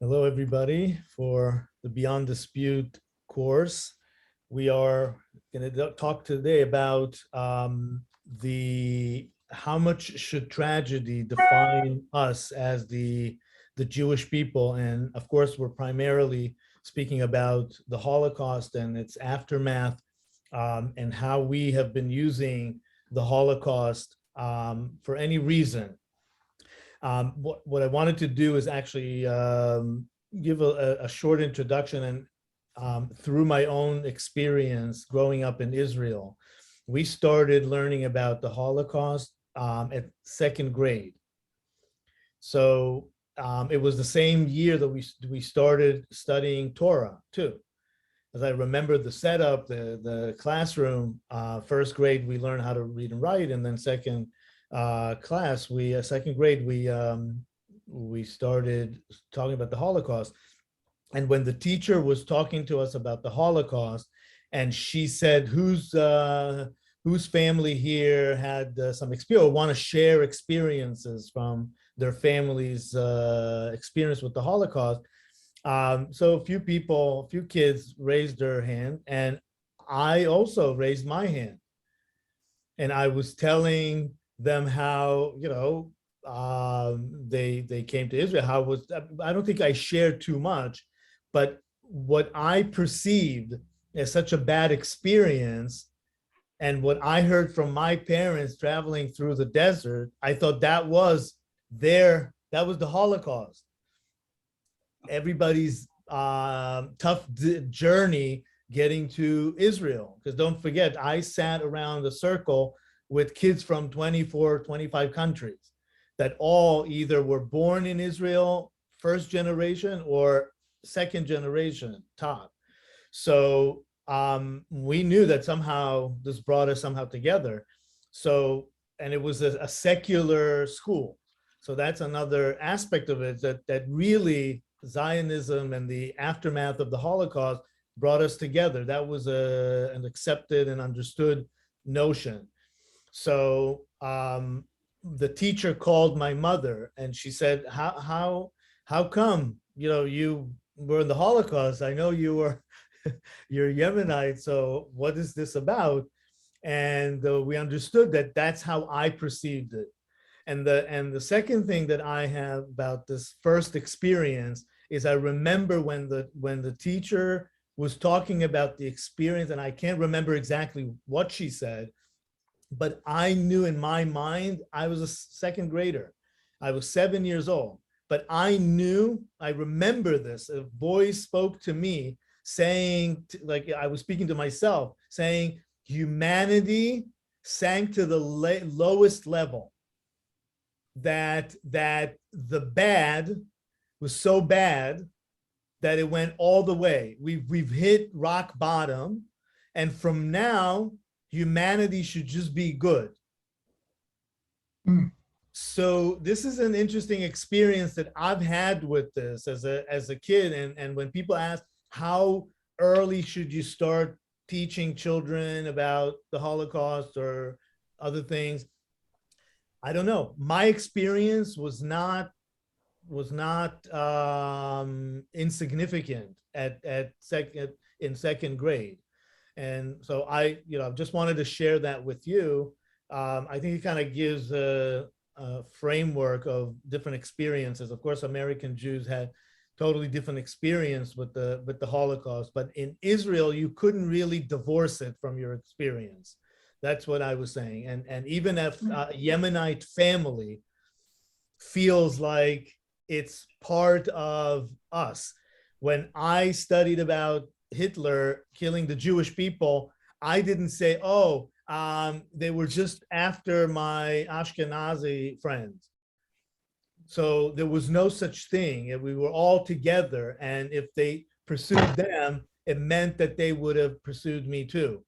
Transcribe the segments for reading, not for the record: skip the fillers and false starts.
Hello, everybody, for the Beyond Dispute course. We are going to talk today about how much should tragedy define us as the Jewish people, and of course, we're primarily speaking about the Holocaust and its aftermath, and how we have been using the Holocaust for any reason. What I wanted to do is actually give a short introduction, and through my own experience growing up in Israel, we started learning about the Holocaust at second grade. So it was the same year that we started studying Torah too. As I remember the setup, the classroom, first grade, we learned how to read and write, and then second grade, we started talking about the Holocaust. And when the teacher was talking to us about the Holocaust, and she said, whose family here had some experience or want to share experiences from their family's experience with the Holocaust. So a few kids raised their hand, and I also raised my hand. And I was telling them how, they came to Israel. I don't think I shared too much, but what I perceived as such a bad experience, and what I heard from my parents traveling through the desert, I thought that was the Holocaust. Everybody's tough journey getting to Israel, because don't forget, I sat around a circle with kids from 24, 25 countries that all either were born in Israel, first generation, or second generation top. So we knew that somehow this brought us somehow together. So, and it was a secular school. So that's another aspect of it, that really Zionism and the aftermath of the Holocaust brought us together. That was an accepted and understood notion. So the teacher called my mother, and she said, how come, you were in the Holocaust? I know you're Yemenite, so what is this about? And we understood that that's how I perceived it. And the second thing that I have about this first experience is I remember when the teacher was talking about the experience, and I can't remember exactly what she said, but I knew in my mind, I was a second grader. I was 7 years old, but I remember this. A voice spoke to me saying, like I was speaking to myself, saying, humanity sank to the lowest level. That the bad was so bad that it went all the way. We've hit rock bottom, and from now, humanity should just be good. So this is an interesting experience that I've had with this as a kid. And when people ask, how early should you start teaching children about the Holocaust or other things, I don't know. My experience was not insignificant in second grade. And so I just wanted to share that with you. I think it kind of gives a framework of different experiences. Of course, American Jews had totally different experience with the Holocaust, but in Israel, you couldn't really divorce it from your experience. That's what I was saying. And even if a Yemenite family feels like it's part of us. When I studied about Hitler killing the Jewish people, I didn't say, they were just after my Ashkenazi friends. So there was no such thing. We were all together. And if they pursued them, it meant that they would have pursued me too.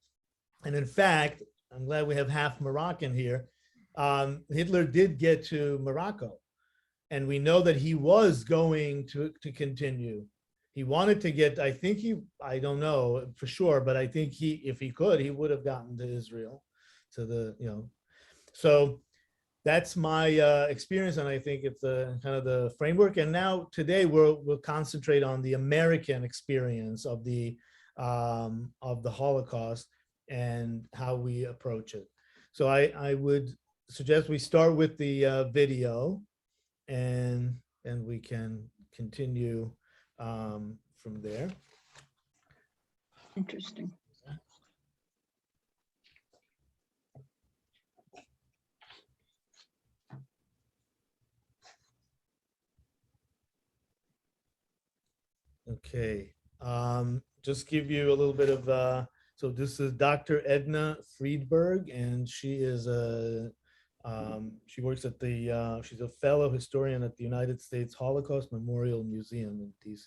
And in fact, I'm glad we have half Moroccan here. Hitler did get to Morocco. And we know that he was going to continue. He wanted to get, I don't know for sure, but I think if he could, he would have gotten to Israel, so that's my experience, and I think it's kind of the framework. And now today we'll concentrate on the American experience of the Holocaust and how we approach it. So I would suggest we start with the video, and we can continue from there. Interesting. Okay, just give you a little bit of, so this is Dr. Edna Friedberg, and she is she works at the, she's a fellow historian at the United States Holocaust Memorial Museum in DC.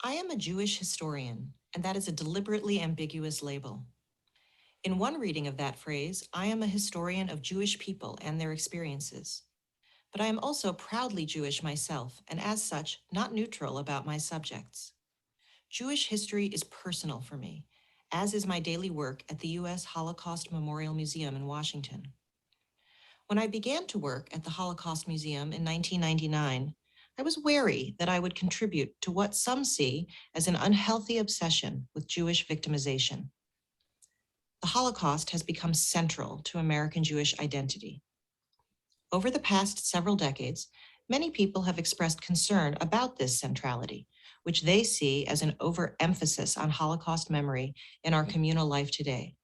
I am a Jewish historian, and that is a deliberately ambiguous label. In one reading of that phrase, I am a historian of Jewish people and their experiences. But I am also proudly Jewish myself, and as such, not neutral about my subjects. Jewish history is personal for me, as is my daily work at the U.S. Holocaust Memorial Museum in Washington. When I began to work at the Holocaust Museum in 1999, I was wary that I would contribute to what some see as an unhealthy obsession with Jewish victimization. The Holocaust has become central to American Jewish identity. Over the past several decades, many people have expressed concern about this centrality, which they see as an overemphasis on Holocaust memory in our communal life today.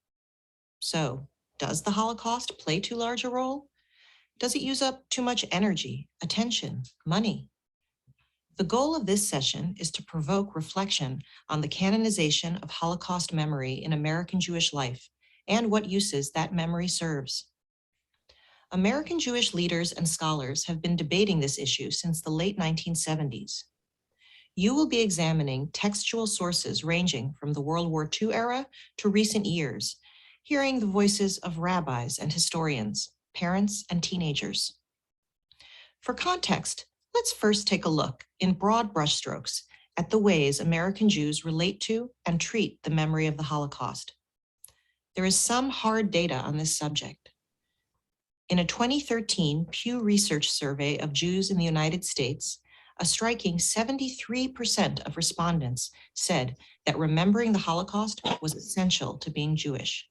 So, does the Holocaust play too large a role? Does it use up too much energy, attention, money? The goal of this session is to provoke reflection on the canonization of Holocaust memory in American Jewish life and what uses that memory serves. American Jewish leaders and scholars have been debating this issue since the late 1970s. You will be examining textual sources ranging from the World War II era to recent years, hearing the voices of rabbis and historians, parents and teenagers. For context, let's first take a look in broad brushstrokes at the ways American Jews relate to and treat the memory of the Holocaust. There is some hard data on this subject. In a 2013 Pew Research survey of Jews in the United States, a striking 73% of respondents said that remembering the Holocaust was essential to being Jewish.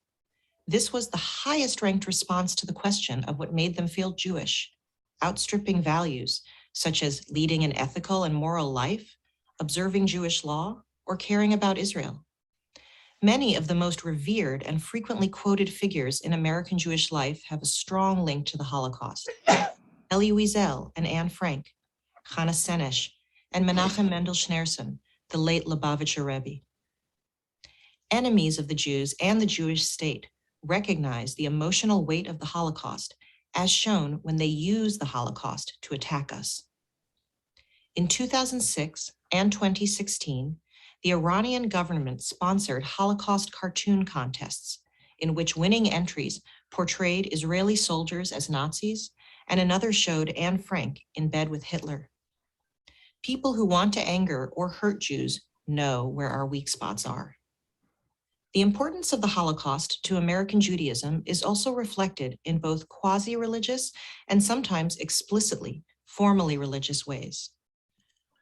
This was the highest ranked response to the question of what made them feel Jewish, outstripping values such as leading an ethical and moral life, observing Jewish law, or caring about Israel. Many of the most revered and frequently quoted figures in American Jewish life have a strong link to the Holocaust. Elie Wiesel and Anne Frank, Chana Senesh, and Menachem Mendel Schneerson, the late Lubavitcher Rebbe. Enemies of the Jews and the Jewish state recognize the emotional weight of the Holocaust, as shown when they use the Holocaust to attack us. In 2006 and 2016, the Iranian government sponsored Holocaust cartoon contests in which winning entries portrayed Israeli soldiers as Nazis, and another showed Anne Frank in bed with Hitler. People who want to anger or hurt Jews know where our weak spots are. The importance of the Holocaust to American Judaism is also reflected in both quasi-religious and sometimes explicitly, formally religious ways.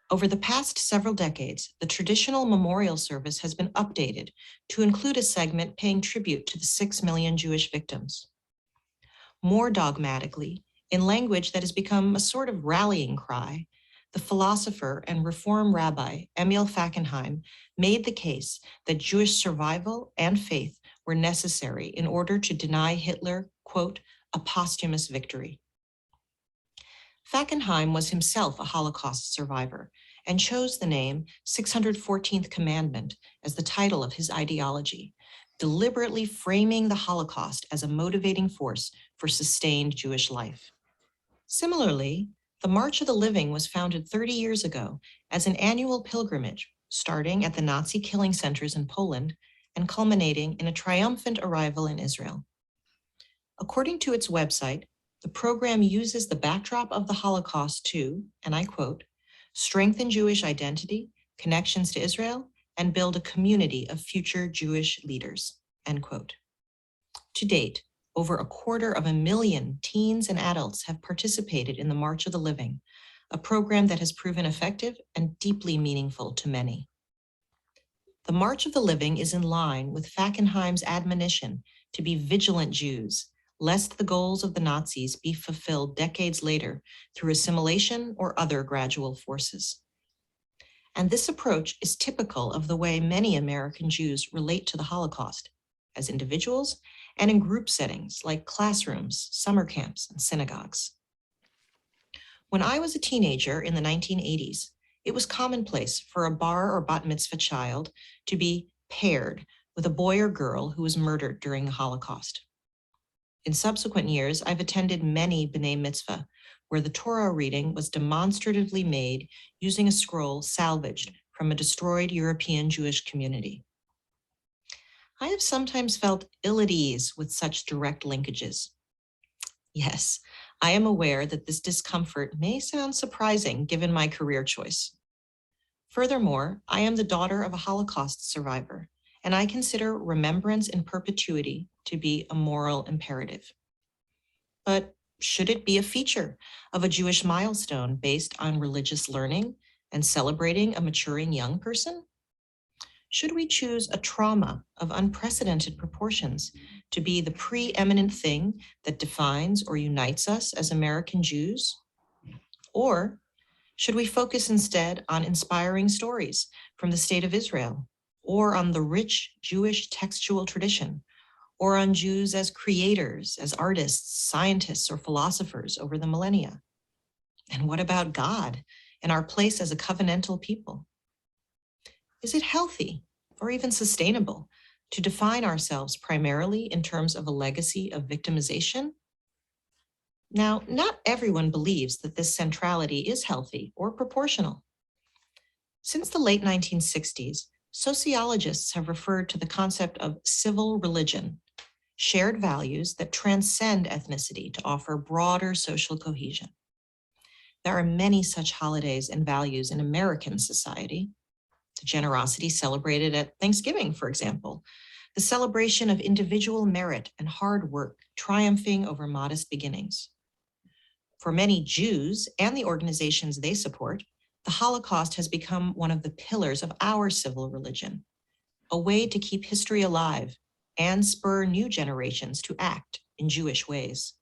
Over the past several decades, the traditional memorial service has been updated to include a segment paying tribute to the 6 million Jewish victims. More dogmatically, in language that has become a sort of rallying cry, the philosopher and Reform rabbi Emil Fackenheim made the case that Jewish survival and faith were necessary in order to deny Hitler, quote, a posthumous victory. Fackenheim was himself a Holocaust survivor and chose the name 614th Commandment as the title of his ideology, deliberately framing the Holocaust as a motivating force for sustained Jewish life. Similarly, the March of the Living was founded 30 years ago as an annual pilgrimage, starting at the Nazi killing centers in Poland and culminating in a triumphant arrival in Israel. According to its website, the program uses the backdrop of the Holocaust to, and I quote, strengthen Jewish identity, connections to Israel, and build a community of future Jewish leaders, end quote. To date, over 250,000 teens and adults have participated in the March of the Living, a program that has proven effective and deeply meaningful to many. The March of the Living is in line with Fackenheim's admonition to be vigilant Jews, lest the goals of the Nazis be fulfilled decades later through assimilation or other gradual forces. And this approach is typical of the way many American Jews relate to the Holocaust, as individuals and in group settings like classrooms, summer camps, and synagogues. When I was a teenager in the 1980s, it was commonplace for a bar or bat mitzvah child to be paired with a boy or girl who was murdered during the Holocaust. In subsequent years, I've attended many B'nai Mitzvah, where the Torah reading was demonstratively made using a scroll salvaged from a destroyed European Jewish community. I have sometimes felt ill at ease with such direct linkages. Yes, I am aware that this discomfort may sound surprising given my career choice. Furthermore, I am the daughter of a Holocaust survivor, and I consider remembrance in perpetuity to be a moral imperative. But should it be a feature of a Jewish milestone based on religious learning and celebrating a maturing young person? Should we choose a trauma of unprecedented proportions to be the preeminent thing that defines or unites us as American Jews? Or should we focus instead on inspiring stories from the state of Israel, or on the rich Jewish textual tradition, or on Jews as creators, as artists, scientists, or philosophers over the millennia? And what about God and our place as a covenantal people? Is it healthy or even sustainable to define ourselves primarily in terms of a legacy of victimization? Now, not everyone believes that this centrality is healthy or proportional. Since the late 1960s, sociologists have referred to the concept of civil religion, shared values that transcend ethnicity to offer broader social cohesion. There are many such holidays and values in American society. The generosity celebrated at Thanksgiving, for example, the celebration of individual merit and hard work triumphing over modest beginnings. For many Jews and the organizations they support, the Holocaust has become one of the pillars of our civil religion, a way to keep history alive and spur new generations to act in Jewish ways.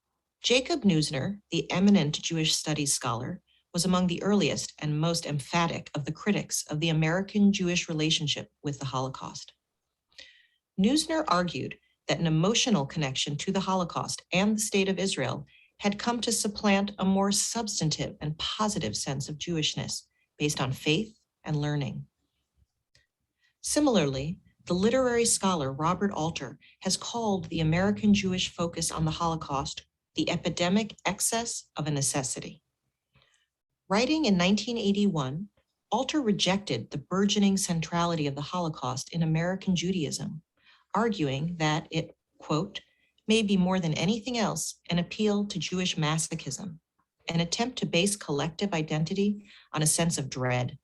Jacob Neusner, the eminent Jewish studies scholar, was among the earliest and most emphatic of the critics of the American-Jewish relationship with the Holocaust. Neusner argued that an emotional connection to the Holocaust and the state of Israel had come to supplant a more substantive and positive sense of Jewishness based on faith and learning. Similarly, the literary scholar Robert Alter has called the American Jewish focus on the Holocaust the epidemic excess of a necessity. Writing in 1981, Alter rejected the burgeoning centrality of the Holocaust in American Judaism, arguing that it, quote, may be more than anything else an appeal to Jewish masochism, an attempt to base collective identity on a sense of dread,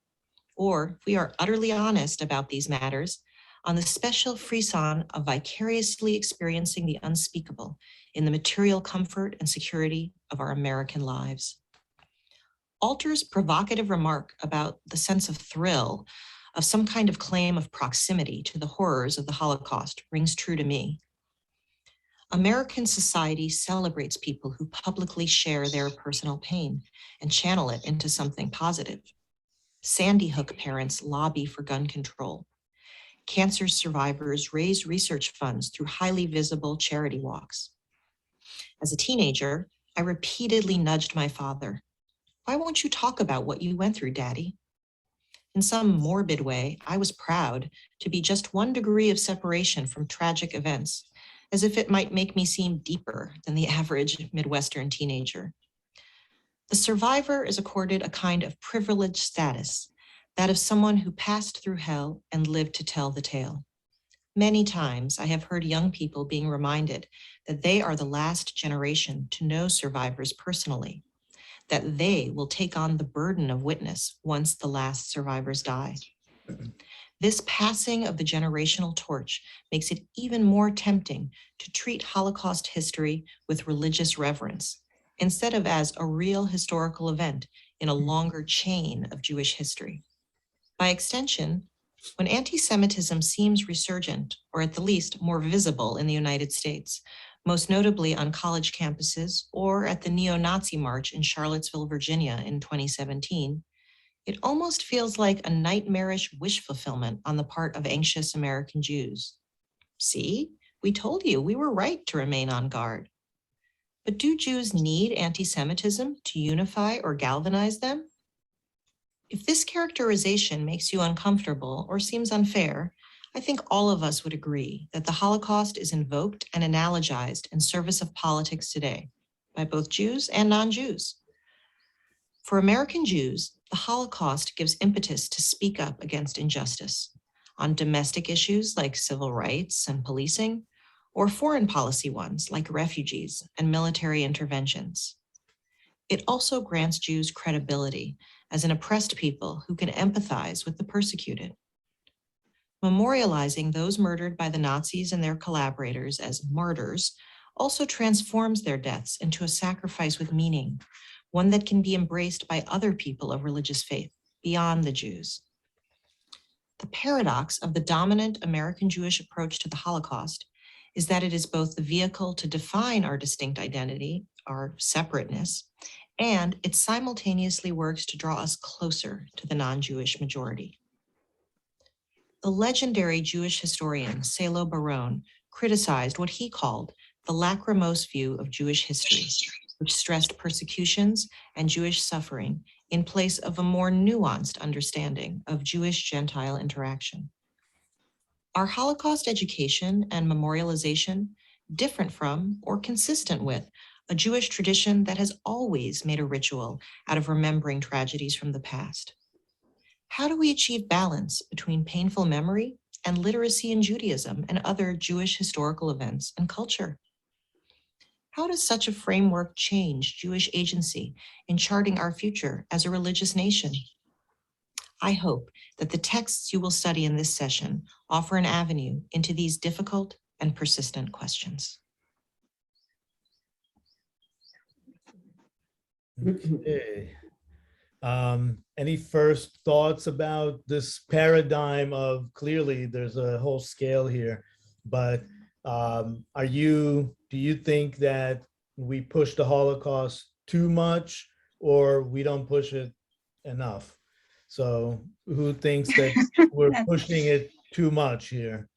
or, if we are utterly honest about these matters, on the special frisson of vicariously experiencing the unspeakable in the material comfort and security of our American lives. Alter's provocative remark about the sense of thrill of some kind of claim of proximity to the horrors of the Holocaust rings true to me. American society celebrates people who publicly share their personal pain and channel it into something positive. Sandy Hook parents lobby for gun control. Cancer survivors raise research funds through highly visible charity walks. As a teenager, I repeatedly nudged my father. Why won't you talk about what you went through, Daddy? In some morbid way, I was proud to be just 1 degree of separation from tragic events, as if it might make me seem deeper than the average Midwestern teenager. The survivor is accorded a kind of privileged status, that of someone who passed through hell and lived to tell the tale. Many times I have heard young people being reminded that they are the last generation to know survivors personally, that they will take on the burden of witness once the last survivors die. This passing of the generational torch makes it even more tempting to treat Holocaust history with religious reverence, instead of as a real historical event in a longer chain of Jewish history. By extension, when anti-Semitism seems resurgent, or at the least more visible in the United States, most notably on college campuses or at the neo-Nazi march in Charlottesville, Virginia in 2017, it almost feels like a nightmarish wish fulfillment on the part of anxious American Jews. See, we told you we were right to remain on guard. But do Jews need anti-Semitism to unify or galvanize them? If this characterization makes you uncomfortable or seems unfair, I think all of us would agree that the Holocaust is invoked and analogized in service of politics today by both Jews and non-Jews. For American Jews, the Holocaust gives impetus to speak up against injustice on domestic issues like civil rights and policing, or foreign policy ones like refugees and military interventions. It also grants Jews credibility as an oppressed people who can empathize with the persecuted. Memorializing those murdered by the Nazis and their collaborators as martyrs also transforms their deaths into a sacrifice with meaning, one that can be embraced by other people of religious faith beyond the Jews. The paradox of the dominant American Jewish approach to the Holocaust is that it is both the vehicle to define our distinct identity, our separateness, and it simultaneously works to draw us closer to the non-Jewish majority. The legendary Jewish historian Salo Baron criticized what he called the lachrymose view of Jewish history, which stressed persecutions and Jewish suffering in place of a more nuanced understanding of Jewish-Gentile interaction. Are Holocaust education and memorialization different from or consistent with a Jewish tradition that has always made a ritual out of remembering tragedies from the past? How do we achieve balance between painful memory and literacy in Judaism and other Jewish historical events and culture? How does such a framework change Jewish agency in charting our future as a religious nation? I hope that the texts you will study in this session offer an avenue into these difficult and persistent questions. Okay. Any first thoughts about this paradigm of, clearly there's a whole scale here, but do you think that we push the Holocaust too much or we don't push it enough? So who thinks that we're pushing it too much here?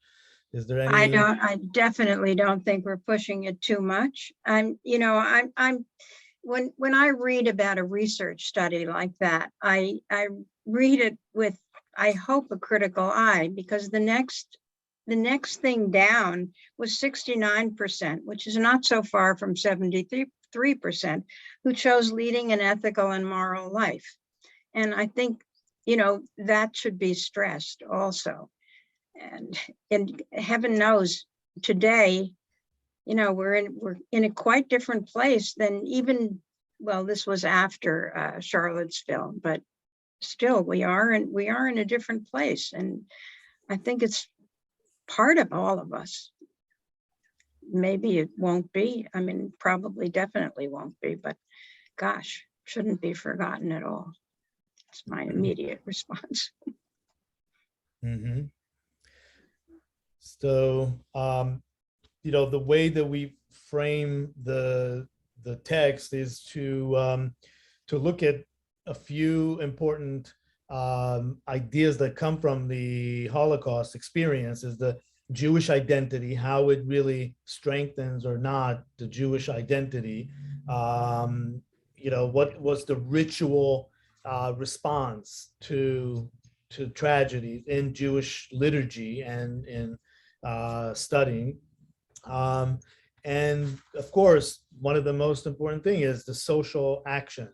Is there any? I definitely don't think we're pushing it too much. When I read about a research study like that, I read it with, I hope, a critical eye, because the next thing down was 69%, which is not so far from 73%, who chose leading an ethical and moral life. And I think, that should be stressed also. And heaven knows today, we're in a quite different place than even, well, this was after Charlottesville, but still we are in a different place. And I think it's part of all of us. Maybe it won't be. I mean, probably definitely won't be, but gosh, shouldn't be forgotten at all. That's my immediate response. Mm-hmm. So, the way that we frame the text is to look at a few important ideas that come from the Holocaust experience, is the Jewish identity, how it really strengthens or not the Jewish identity. what was the ritual response to tragedy in Jewish liturgy and in studying. And of course, one of the most important thing is the social action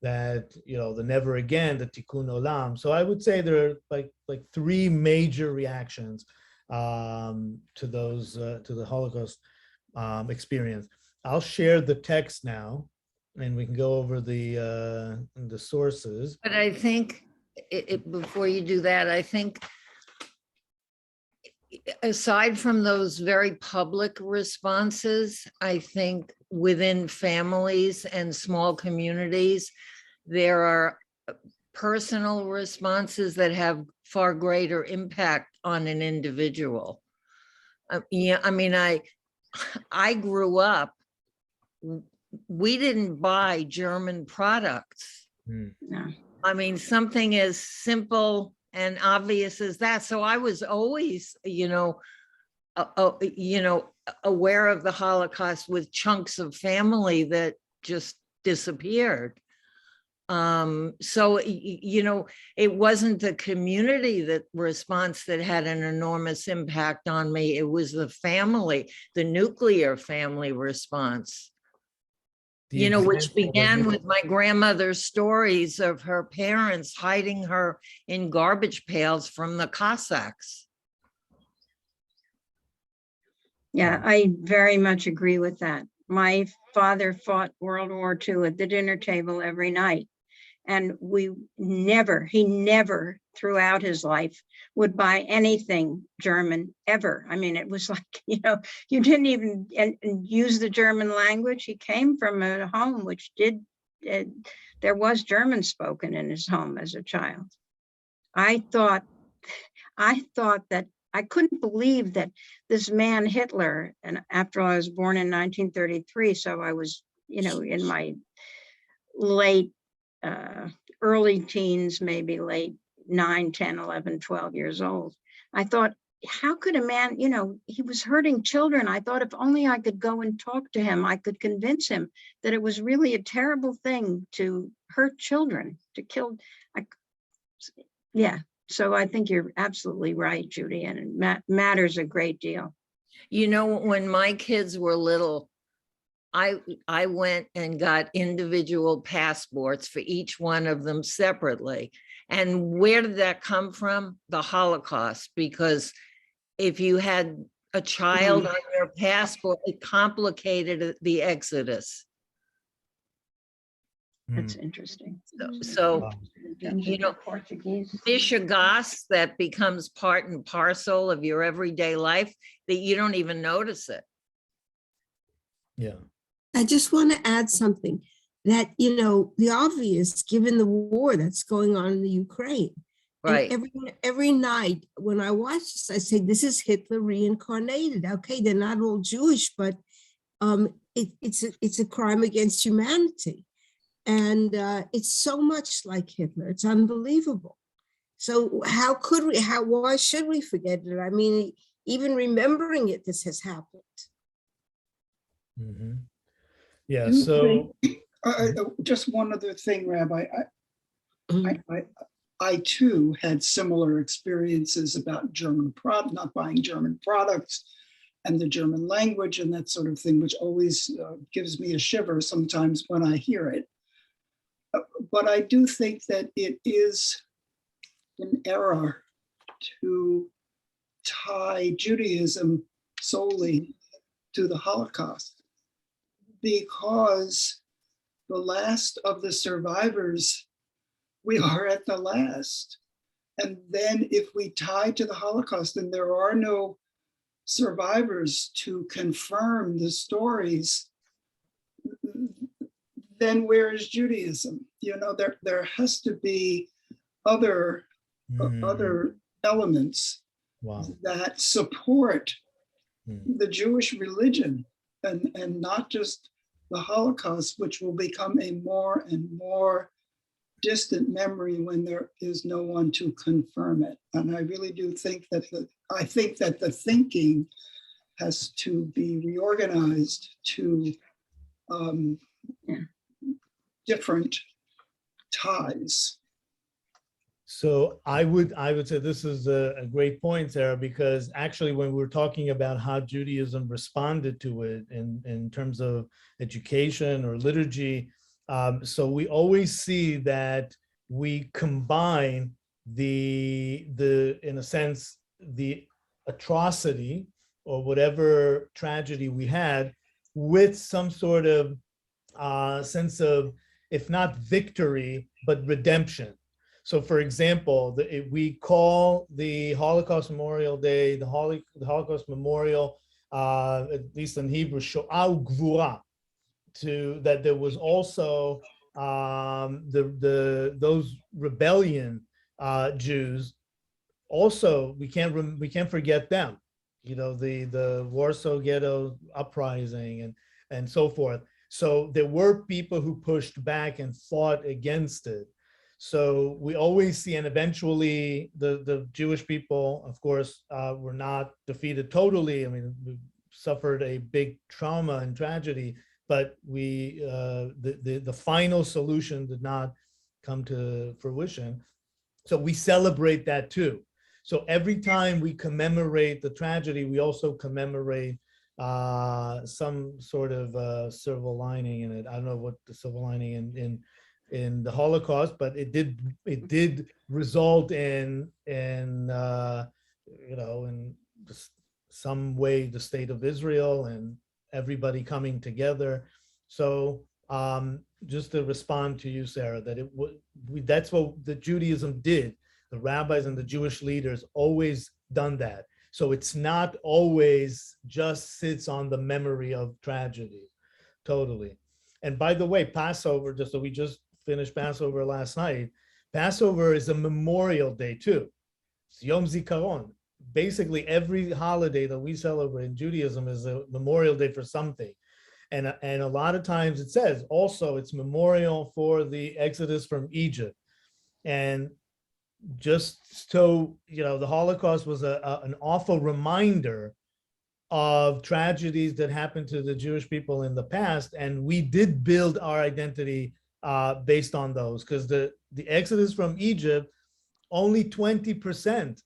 that, the never again, the tikkun olam. So I would say there are like three major reactions to the Holocaust experience. I'll share the text now, and we can go over the sources. But I think before you do that, I think aside from those very public responses, I think within families and small communities, there are personal responses that have far greater impact on an individual. Yeah, I mean, I grew up, we didn't buy German products. No. I mean, something as simple and obvious as that. So I was always, aware of the Holocaust with chunks of family that just disappeared. So, it wasn't the community response that had an enormous impact on me. It was the family, the nuclear family response. Which began with my grandmother's stories of her parents hiding her in garbage pails from the Cossacks. Yeah, I very much agree with that. My father fought World War II at the dinner table every night. And he never throughout his life would buy anything German ever. I mean, it was like, you didn't even use the German language. He came from a home which there was German spoken in his home as a child. I thought that I couldn't believe that this man Hitler, and after all, I was born in 1933, so I was, in my late early teens, maybe late 9, 10, 11, 12 years old. I thought, how could a man, he was hurting children. I thought if only I could go and talk to him, I could convince him that it was really a terrible thing to hurt children, to kill. So I think you're absolutely right, Judy, and it matters a great deal. When my kids were little, I went and got individual passports for each one of them separately. And where did that come from? The Holocaust, because if you had a child on your passport, it complicated the exodus. That's interesting. So Portuguese. Mishigas that becomes part and parcel of your everyday life that you don't even notice it. Yeah. I just want to add something that, the obvious, given the war that's going on in the Ukraine. Right. And every night when I watch this, I say, this is Hitler reincarnated. Okay, they're not all Jewish, but it's a crime against humanity. And it's so much like Hitler. It's unbelievable. So why should we forget it? I mean, even remembering it, this has happened. Mm-hmm. Yeah, so just one other thing, Rabbi. I too had similar experiences about not buying German products and the German language and that sort of thing, which always gives me a shiver sometimes when I hear it. But I do think that it is an error to tie Judaism solely to the Holocaust, because the last of the survivors, we are at the last. And then if we tie to the Holocaust and there are no survivors to confirm the stories, then where is Judaism? There has to be other elements that support the Jewish religion and not just the Holocaust, which will become a more and more distant memory when there is no one to confirm it. And I really do think that the thinking has to be reorganized to different ties. So I would say this is a great point, Sarah, because actually when we're talking about how Judaism responded to it in terms of education or liturgy, so we always see that we combine the in a sense the atrocity or whatever tragedy we had with some sort of sense of, if not victory, but redemption. So, for example, we call the Holocaust Memorial Day, the Holocaust Memorial, at least in Hebrew, Shoah Gvura, to that there was also those rebellion Jews. Also, we can't forget them. You know, the Warsaw Ghetto uprising and so forth. So there were people who pushed back and fought against it. So we always see, and eventually the Jewish people, of course, were not defeated totally. I mean, we suffered a big trauma and tragedy, but the final solution did not come to fruition. So we celebrate that too. So every time we commemorate the tragedy, we also commemorate some sort of silver lining in it. I don't know what the silver lining in the Holocaust, but it did result in some way the state of Israel and everybody coming together. So just to respond to you, Sarah, that that's what the Judaism did. The rabbis and the Jewish leaders always done that. So it's not always just sits on the memory of tragedy, totally. And by the way, Passover, just so we just finished Passover last night. Passover is a memorial day too. It's Yom Zikaron. Basically, every holiday that we celebrate in Judaism is a memorial day for something. And a lot of times it says also it's memorial for the Exodus from Egypt. And just so, the Holocaust was an awful reminder of tragedies that happened to the Jewish people in the past. And we did build our identity based on those, because the Exodus from Egypt, only 20%,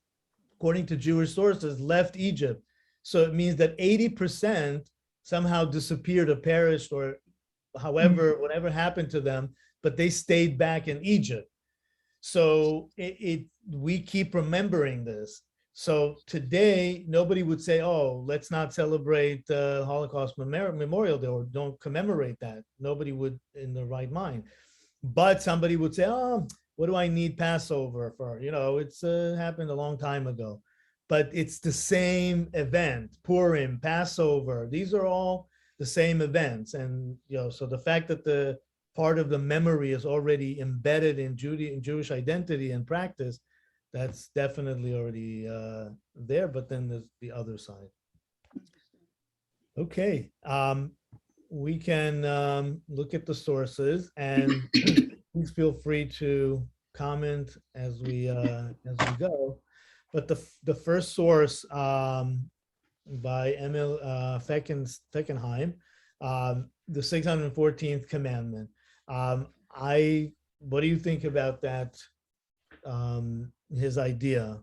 according to Jewish sources, left Egypt. So it means that 80% somehow disappeared or perished, or however, whatever happened to them, but they stayed back in Egypt. So we keep remembering this. So today, nobody would say, oh, let's not celebrate Holocaust Memorial Day or don't commemorate that. Nobody would in their right mind. But somebody would say, oh, what do I need Passover for? It's happened a long time ago. But it's the same event, Purim, Passover. These are all the same events. And, so the fact that the part of the memory is already embedded in Jewish identity and practice, that's definitely already there, but then there's the other side. Okay, we can look at the sources, and please feel free to comment as we go. But the first source by Emil Feckenheim, the 614th commandment. What do you think about that? His idea.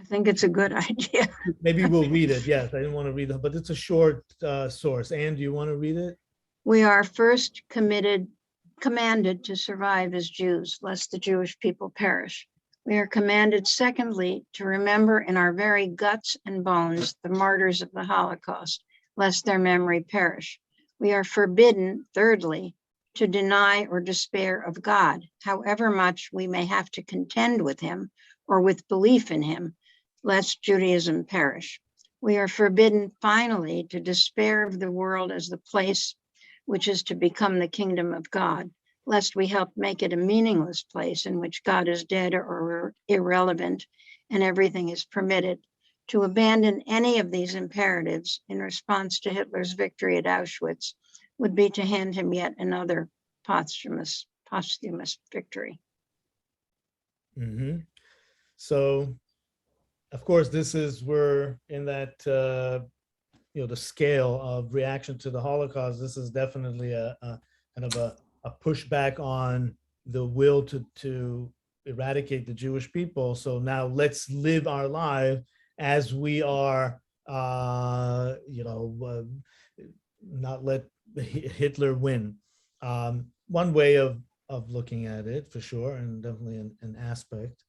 I think it's a good idea. Maybe we'll read it. Yes, I didn't want to read it, but it's a short source. Anne, do you want to read it? We are first commanded to survive as Jews, lest the Jewish people perish. We are commanded, secondly, to remember in our very guts and bones the martyrs of the Holocaust, lest their memory perish. We are forbidden, thirdly, to deny or despair of God, however much we may have to contend with him or with belief in him, lest Judaism perish. We are forbidden, finally, to despair of the world as the place which is to become the kingdom of God, lest we help make it a meaningless place in which God is dead or irrelevant and everything is permitted. To abandon any of these imperatives in response to Hitler's victory at Auschwitz would be to hand him yet another posthumous victory. Mm-hmm. So, of course, we're in that the scale of reaction to the Holocaust, this is definitely a kind of a pushback on the will to eradicate the Jewish people. So now let's live our life as we are, not let Hitler win. One way of looking at it, for sure, and definitely an aspect.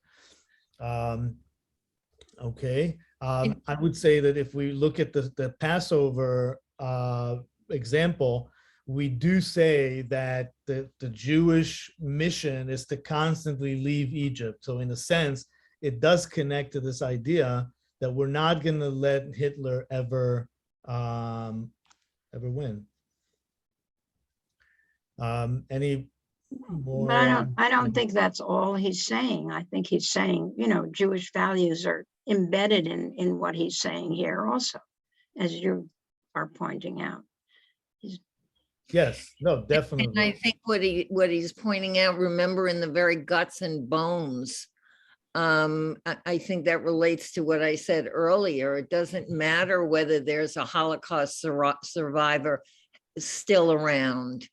Okay. I would say that if we look at the Passover example, we do say that the Jewish mission is to constantly leave Egypt. So in a sense, it does connect to this idea that we're not going to let Hitler ever win. Any more? But I don't think that's all he's saying. I think he's saying, Jewish values are embedded in what he's saying here also, as you are pointing out. Yes, no, And definitely. I think what he's pointing out, remember, in the very guts and bones, I think that relates to what I said earlier. It doesn't matter whether there's a Holocaust survivor still around,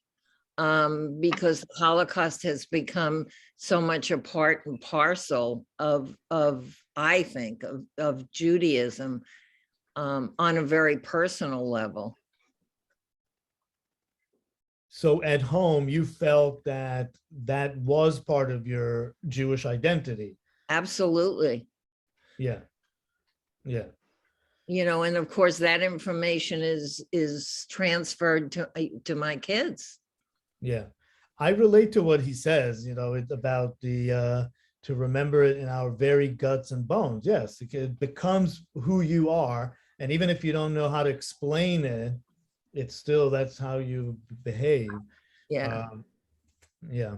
because the Holocaust has become so much a part and parcel of I think, of Judaism, on a very personal level. So at home, you felt that was part of your Jewish identity. Absolutely. Yeah. Yeah. And of course that information is transferred to my kids. Yeah. I relate to what he says, it's about the to remember it in our very guts and bones. Yes, it becomes who you are. And even if you don't know how to explain it, it's still, that's how you behave. Yeah. Yeah.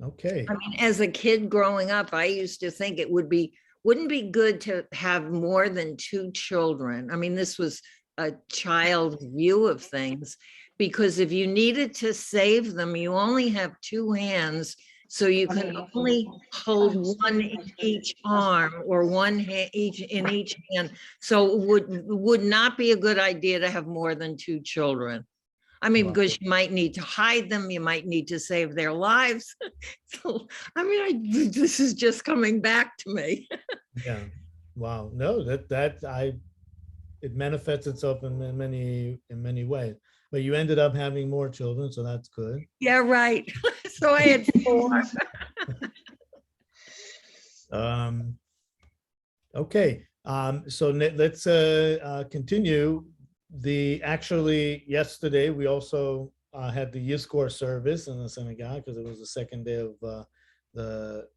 Okay. I mean, as a kid growing up, I used to think it wouldn't be good to have more than 2 children. I mean, this was a child's view of things, because if you needed to save them, you only have 2 hands. So you can only hold one in each arm, or one each in each hand. So it would not be a good idea to have more than 2 children. I mean, Wow. because you might need to hide them, you might need to save their lives. So, I mean, this is just coming back to me. Yeah. Wow. No, it manifests itself in many ways. But you ended up having more children, so that's good. Yeah, right. So I had 4. Okay. So let's continue. Actually yesterday we also had the Yizkor service in the synagogue, because it was the second day of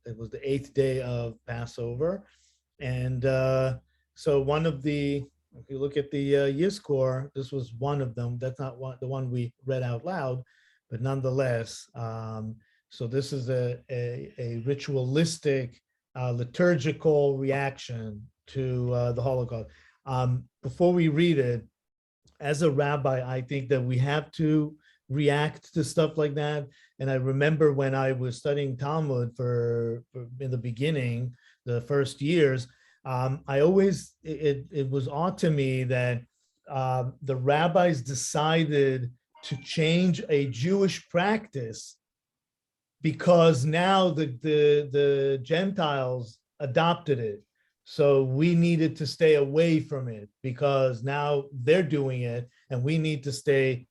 it was the 8th day of Passover. And so one of the, if you look at the Yizkor, this was one of them. That's not the one we read out loud, but nonetheless, so this is a ritualistic, liturgical reaction to the Holocaust. Before we read it, as a rabbi, I think that we have to react to stuff like that. And I remember when I was studying Talmud for in the beginning, the first years, I always, it was odd to me that the rabbis decided to change a Jewish practice because now the Gentiles adopted it. So we needed to stay away from it because now they're doing it, and we need to stay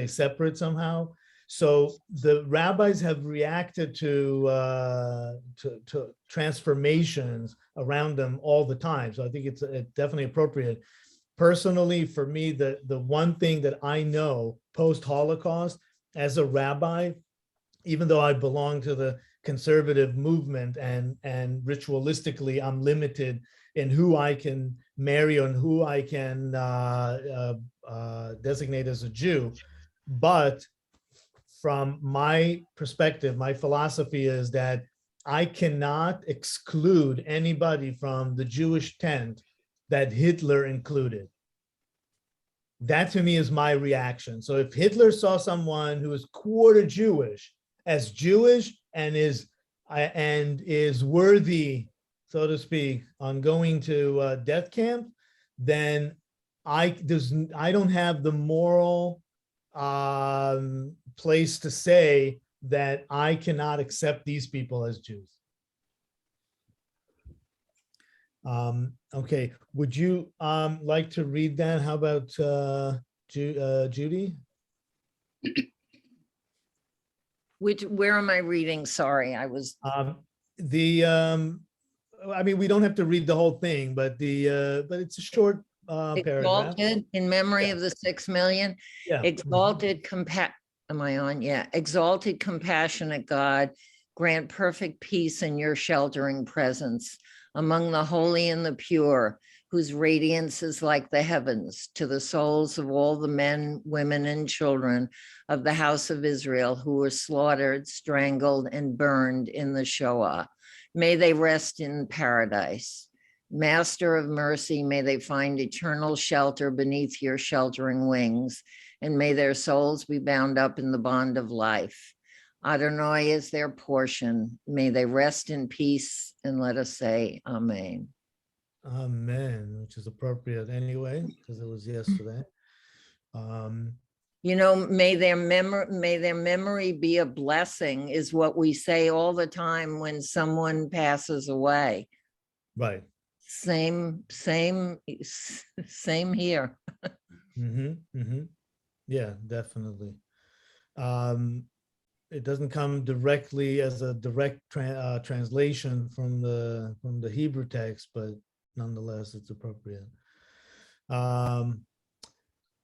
separate somehow. So the rabbis have reacted to transformations around them all the time. So I think it's definitely appropriate. Personally, for me, the one thing that I know post-Holocaust as a rabbi, even though I belong to the conservative movement and ritualistically I'm limited in who I can marry and who I can designate as a Jew, but from my perspective, my philosophy is that I cannot exclude anybody from the Jewish tent that Hitler included. That to me is my reaction. So if Hitler saw someone who is quarter Jewish as Jewish and is worthy, so to speak, on going to death camp, then I don't have the moral place to say that I cannot accept these people as Jews. Okay, would you like to read that? How about Judy? Where am I reading? Sorry, I was, I mean, we don't have to read the whole thing, but it's a short paragraph. exalted in memory Yeah. of the 6 million. Yeah. Exalted am I on? Yeah. Exalted, compassionate God, grant perfect peace in your sheltering presence among the holy and the pure, whose radiance is like the heavens, to the souls of all the men, women, and children of the house of Israel who were slaughtered, strangled, and burned in the Shoah. May they rest in paradise. Master of mercy, may they find eternal shelter beneath your sheltering wings, and may their souls be bound up in the bond of life. Adonai is their portion. May they rest in peace, and let us say amen. Amen, which is appropriate anyway, because it was yesterday. You know, may their memory be a blessing is what we say all the time when someone passes away. Right. Same here. Yeah, definitely. It doesn't come directly as a direct translation from the Hebrew text, but nonetheless, it's appropriate.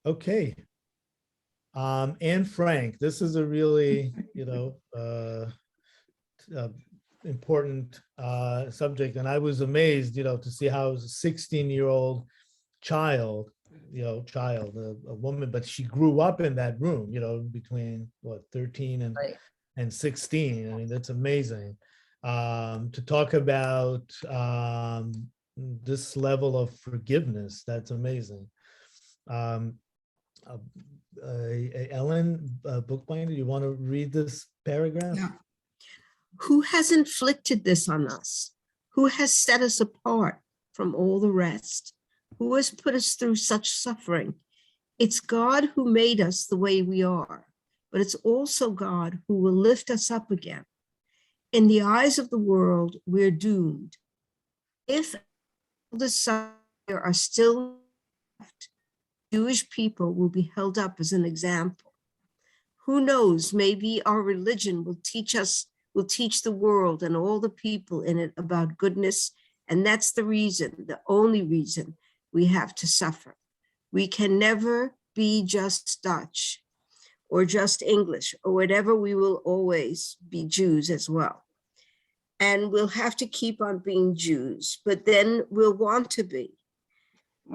Okay. Anne Frank, this is a really, important subject, and I was amazed, to see how a 16-year-old child, a woman, but she grew up in that room, between 13 and 16. I mean, that's amazing. To talk about this level of forgiveness, that's amazing. Ellen Bookbinder, you want to read this paragraph? Yeah. Who has inflicted this on us? Who has set us apart from all the rest? Who has put us through such suffering? It's God who made us the way we are, but it's also God who will lift us up again. In the eyes of the world, we're doomed. If the suffering are still left, Jewish people will be held up as an example. Who knows, maybe our religion will teach the world and all the people in it about goodness, and that's the reason, the only reason we have to suffer. We can never be just Dutch or just English or whatever. We will always be Jews as well. And we'll have to keep on being Jews, but then we'll want to be.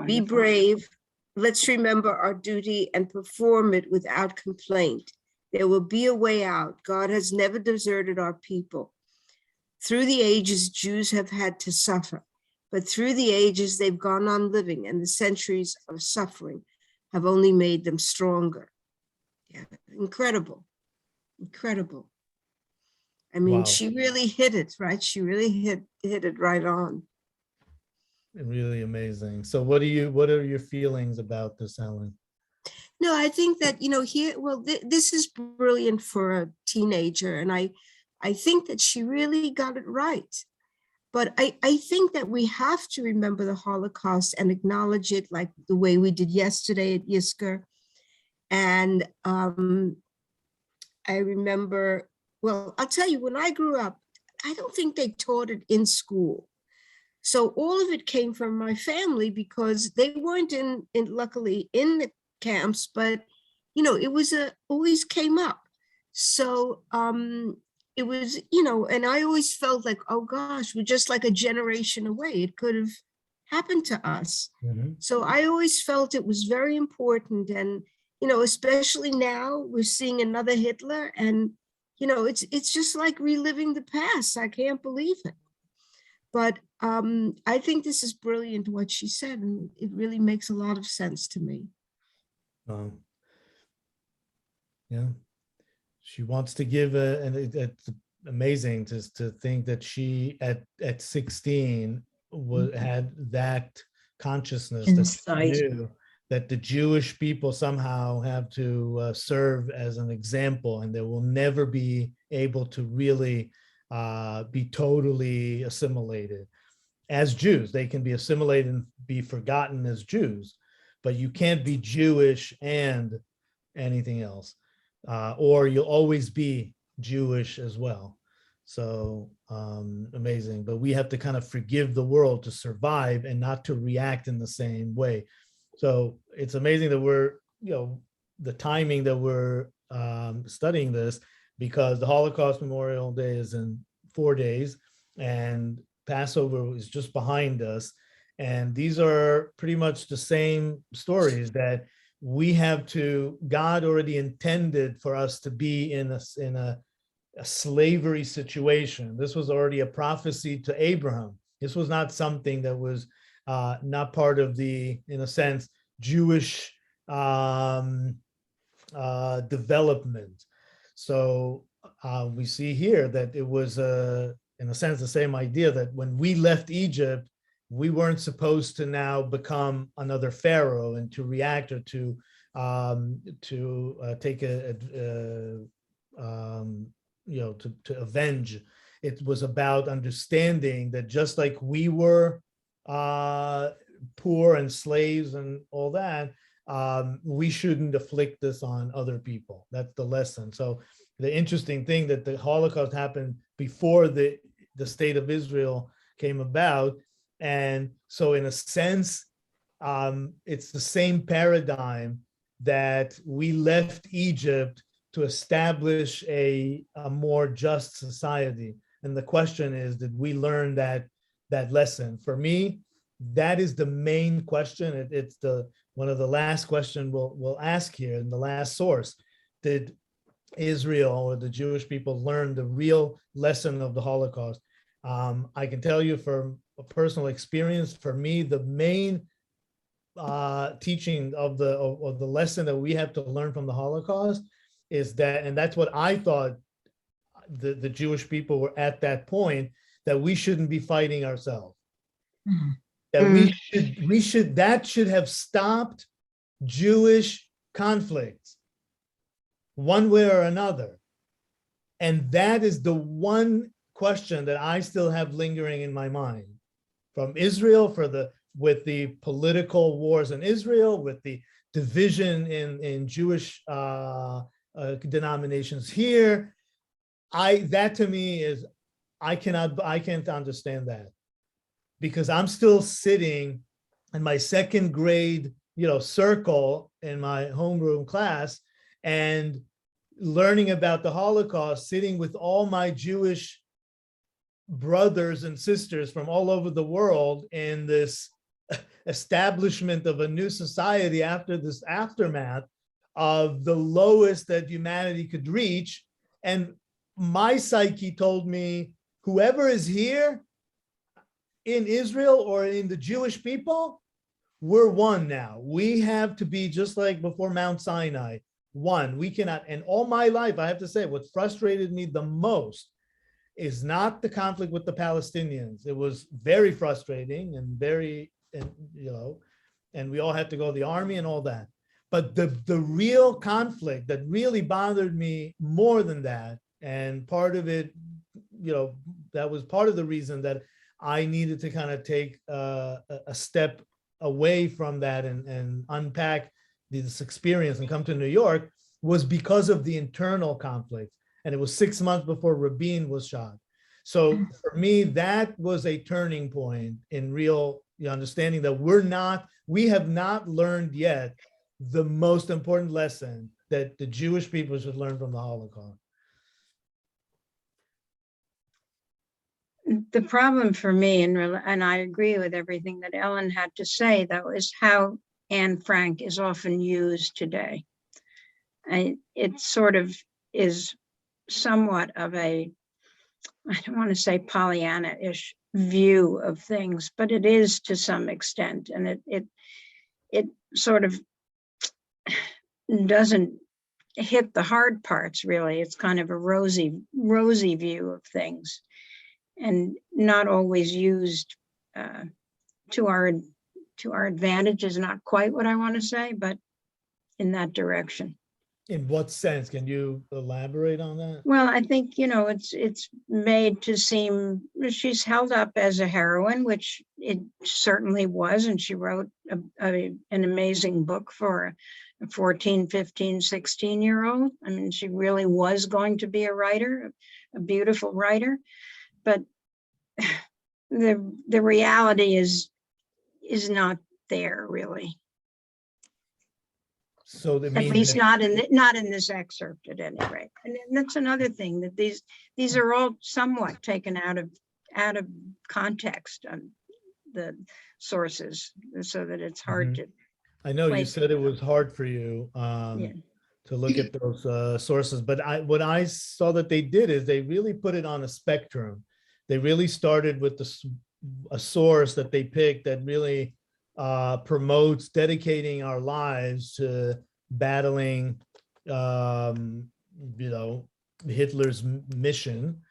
Be brave. Let's remember our duty and perform it without complaint. There will be a way out. God has never deserted our people. Through the ages, Jews have had to suffer, but through the ages, they've gone on living, and the centuries of suffering have only made them stronger. Yeah, incredible, incredible. I mean, Wow. She really hit it, right? She really hit it right on. Really amazing. So what are your feelings about this, Ellen? No, I think that, this is brilliant for a teenager. And I think that she really got it right. But I think that we have to remember the Holocaust and acknowledge it like the way we did yesterday at Yizkor. And I remember, well, I'll tell you, when I grew up, I don't think they taught it in school. So all of it came from my family because they weren't luckily in the camps, but it was always came up. So it was, and I always felt like, oh gosh, we're just like a generation away. It could have happened to us. Mm-hmm. So I always felt it was very important. And, especially now we're seeing another Hitler, and, it's just like reliving the past. I can't believe it. But I think this is brilliant what she said, and it really makes a lot of sense to me. Yeah, she wants to give and it's amazing to think that she at 16 had that consciousness Insight. that's new, that the Jewish people somehow have to serve as an example, and they will never be able to really be totally assimilated as Jews. They can be assimilated and be forgotten as Jews, but you can't be Jewish and anything else, or you'll always be Jewish as well. So amazing. But we have to kind of forgive the world to survive and not to react in the same way. So it's amazing that we're, the timing that we're studying this, because the Holocaust Memorial Day is in 4 days and Passover is just behind us. And these are pretty much the same stories that we have to, God already intended for us to be in a slavery situation. This was already a prophecy to Abraham. This was not something that was not part of the, in a sense, Jewish development. So we see here that it was, in a sense, the same idea that when we left Egypt, we weren't supposed to now become another pharaoh and to react or to take to avenge. It was about understanding that just like we were poor and slaves and all that, we shouldn't inflict this on other people. That's the lesson. So the interesting thing that the Holocaust happened before the state of Israel came about. And so in a sense, it's the same paradigm that we left Egypt to establish a more just society. And the question is, did we learn that lesson? For me, that is the main question. It's one of the last questions we'll ask here in the last source. Did Israel or the Jewish people learn the real lesson of the Holocaust? I can tell you from a personal experience, for me, the main teaching of the lesson that we have to learn from the Holocaust is that, and that's what I thought the Jewish people were at that point, that we shouldn't be fighting ourselves. Mhm. That that should have stopped Jewish conflicts one way or another. And that is the one question that I still have lingering in my mind from Israel, with the political wars in Israel, with the division in Jewish denominations here. That to me is, I can't understand that, because I'm still sitting in my second grade, circle in my homeroom class and learning about the Holocaust, sitting with all my Jewish brothers and sisters from all over the world in this establishment of a new society after this aftermath of the lowest that humanity could reach. And my psyche told me, whoever is here in Israel or in the Jewish people, we're one now. We have to be just like before Mount Sinai, one. We cannot, and all my life, I have to say, what frustrated me the most is not the conflict with the Palestinians. It was very frustrating and and we all had to go to the army and all that. But the real conflict that really bothered me more than that, and part of it, that was part of the reason that I needed to kind of take a step away from that and unpack this experience and come to New York, was because of the internal conflict. And it was 6 months before Rabin was shot. So for me, that was a turning point in real understanding that we have not learned yet the most important lesson that the Jewish people should learn from the Holocaust. The problem for me, and I agree with everything that Ellen had to say, though, is how Anne Frank is often used today. It sort of is somewhat of a, I don't want to say Pollyanna-ish view of things, but it is to some extent, and it sort of doesn't hit the hard parts, really. It's kind of a rosy view of things, and not always used to to our advantage is not quite what I want to say, but in that direction. In what sense? Can you elaborate on that? Well, I think, it's made to seem, she's held up as a heroine, which it certainly was. And she wrote an amazing book for a 14, 15, 16-year-old. I mean, she really was going to be a writer, a beautiful writer. But the reality is not there, really. So that At means least that- not in this excerpt at any rate. And that's another thing, that these are all somewhat taken out of context on the sources, so that it's hard to. I know you place said it it. was hard for you Yeah. to look at those sources, but what I saw that they did is they really put it on a spectrum. They really started with a source that they picked that really promotes dedicating our lives to battling, Hitler's mission.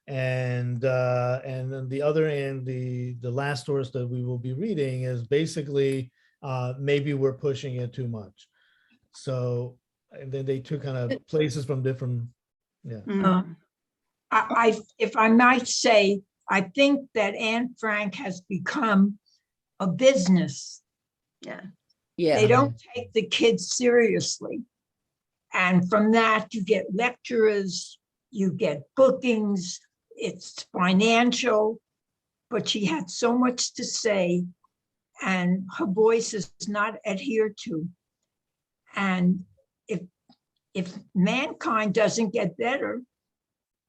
And on the other end, the last source that we will be reading is basically maybe we're pushing it too much. So, and then they took kind of places from different, yeah. Mhm. If I might say, I think that Anne Frank has become a business. Yeah. Yeah. They don't take the kids seriously. And from that, you get lecturers, you get bookings, it's financial, but she had so much to say, and her voice is not adhered to. And if mankind doesn't get better,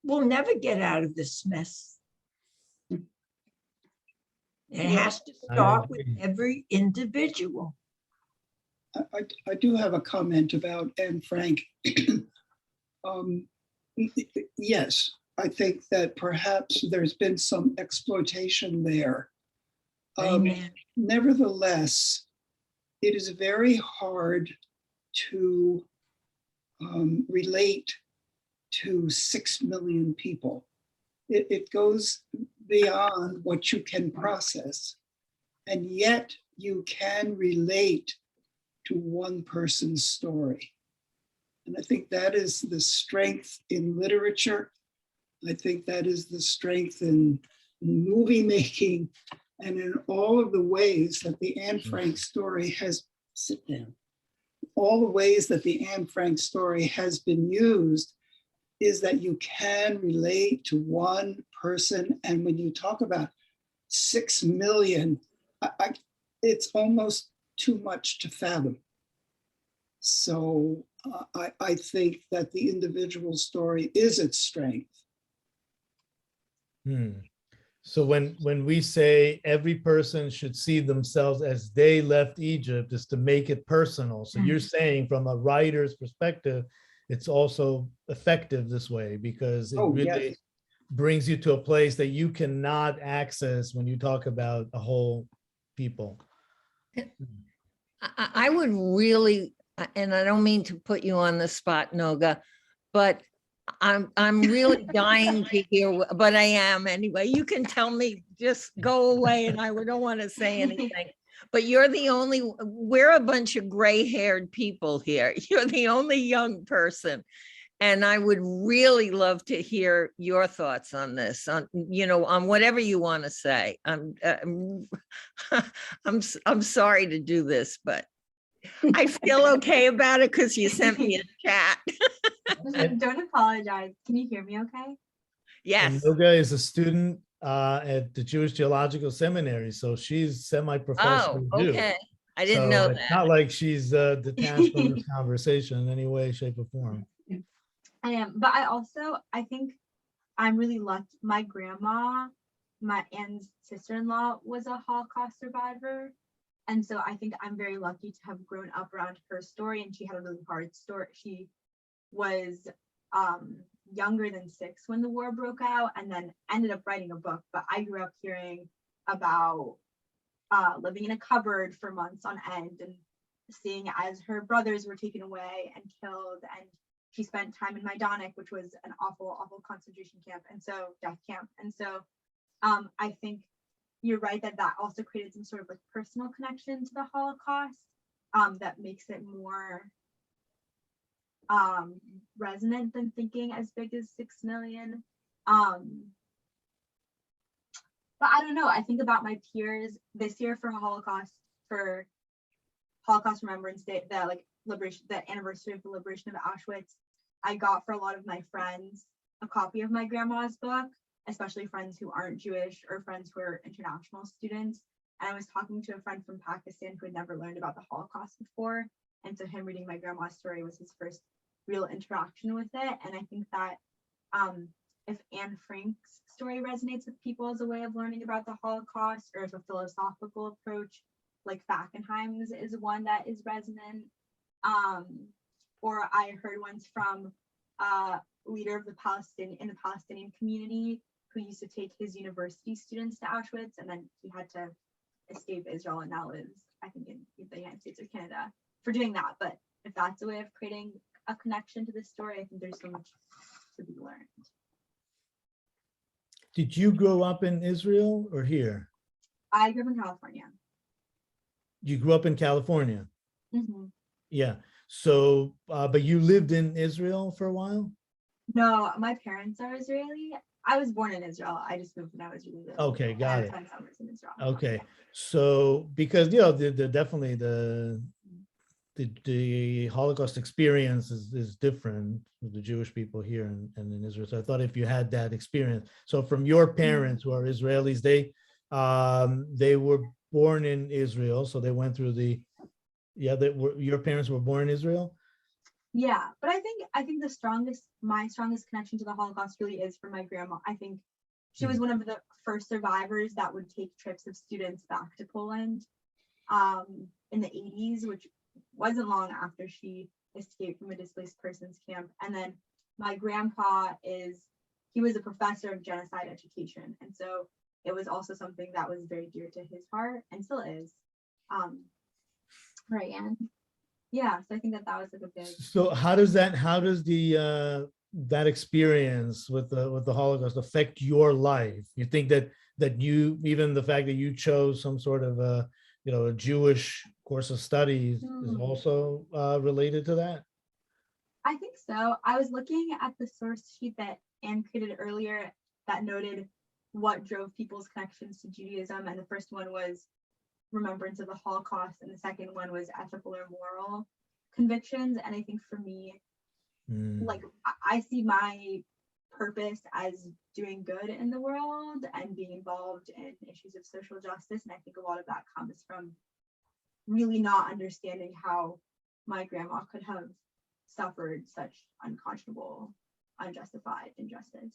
we'll never get out of this mess. It has to start with every individual. I do have a comment about Anne Frank. Yes, I think that perhaps there's been some exploitation there. Amen. Nevertheless, it is very hard to relate to 6 million people. It goes beyond what you can process, and yet you can relate to one person's story. And I think that is the strength in literature. I think that is the strength in movie making, and in all of the ways that the Anne Frank story has, sit down, all the ways that the Anne Frank story has been used is that you can relate to one person. And when you talk about 6 million, it's almost too much to fathom. So I think that the individual story is its strength. So when we say every person should see themselves as they left Egypt, is to make it personal. So you're saying from a writer's perspective, it's also effective this way, because it really brings you to a place that you cannot access when you talk about a whole people. I would really, and I don't mean to put you on the spot, Noga, but I'm really dying to hear, but I am anyway. You can tell me, just go away, and I don't want to say anything. But you're the only, we're a bunch of gray-haired people here. You're the only young person. And I would really love to hear your thoughts on this, on whatever you want to say. I'm sorry to do this, but I feel okay about it because you sent me a chat. Don't apologize. Can you hear me okay? Yes. And Noga is a student at the Jewish Theological Seminary, so she's semi-professional. Oh, okay. I didn't So know it's that. not like she's detached from this conversation in any way, shape, or form. I am, but I think I'm really lucky. My grandma, my aunt's sister-in-law, was a Holocaust survivor. And so I think I'm very lucky to have grown up around her story, and she had a really hard story. She was younger than 6 when the war broke out, and then ended up writing a book. But I grew up hearing about living in a cupboard for months on end, and seeing as her brothers were taken away and killed, and she spent time in Majdanek, which was an awful, awful concentration camp, and so death camp. And so I think you're right that that also created some sort of like personal connection to the Holocaust that makes it more resonant than thinking as big as 6 million. But I don't know, I think about my peers this year for Holocaust Remembrance Day, the like liberation, the anniversary of the liberation of Auschwitz. I got for a lot of my friends a copy of my grandma's book, especially friends who aren't Jewish or friends who are international students. And I was talking to a friend from Pakistan who had never learned about the Holocaust before. And so him reading my grandma's story was his first real interaction with it. And I think that if Anne Frank's story resonates with people as a way of learning about the Holocaust, or if a philosophical approach like Fackenheim's is one that is resonant, or I heard ones from a leader of the Palestinian community who used to take his university students to Auschwitz, and then he had to escape Israel and now lives, I think, in the United States or Canada for doing that. But if that's a way of creating a connection to this story, I think there's so much to be learned. Did you grow up in Israel or here? I grew up in California. You grew up in California? Mm-hmm. Yeah. So, but you lived in Israel for a while? No, my parents are Israeli. I was born in Israel. I just moved when I was really little. Okay, got it. 10 summers in Israel. Okay. So, because, you know, definitely the Holocaust experience is different with the Jewish people here and in Israel. So I thought if you had that experience. So from your parents who are Israelis, they were born in Israel. So they went through your parents were born in Israel? Yeah, but I think my strongest connection to the Holocaust really is from my grandma. I think she was one of the first survivors that would take trips of students back to Poland in the 80s, which wasn't long after she escaped from a displaced persons camp. And then my grandpa he was a professor of genocide education. And so it was also something that was very dear to his heart and still is. Right, Anne? Yeah, so I think that was like a big. So how does that experience with the Holocaust affect your life? You think that you, even the fact that you chose some sort of a Jewish course of studies is also related to that? I think so. I was looking at the source sheet that Anne created earlier that noted what drove people's connections to Judaism, and the first one was remembrance of the Holocaust, and the second one was ethical or moral convictions. And I think for me, like I see my purpose as doing good in the world and being involved in issues of social justice. And I think a lot of that comes from really not understanding how my grandma could have suffered such unconscionable, unjustified injustice.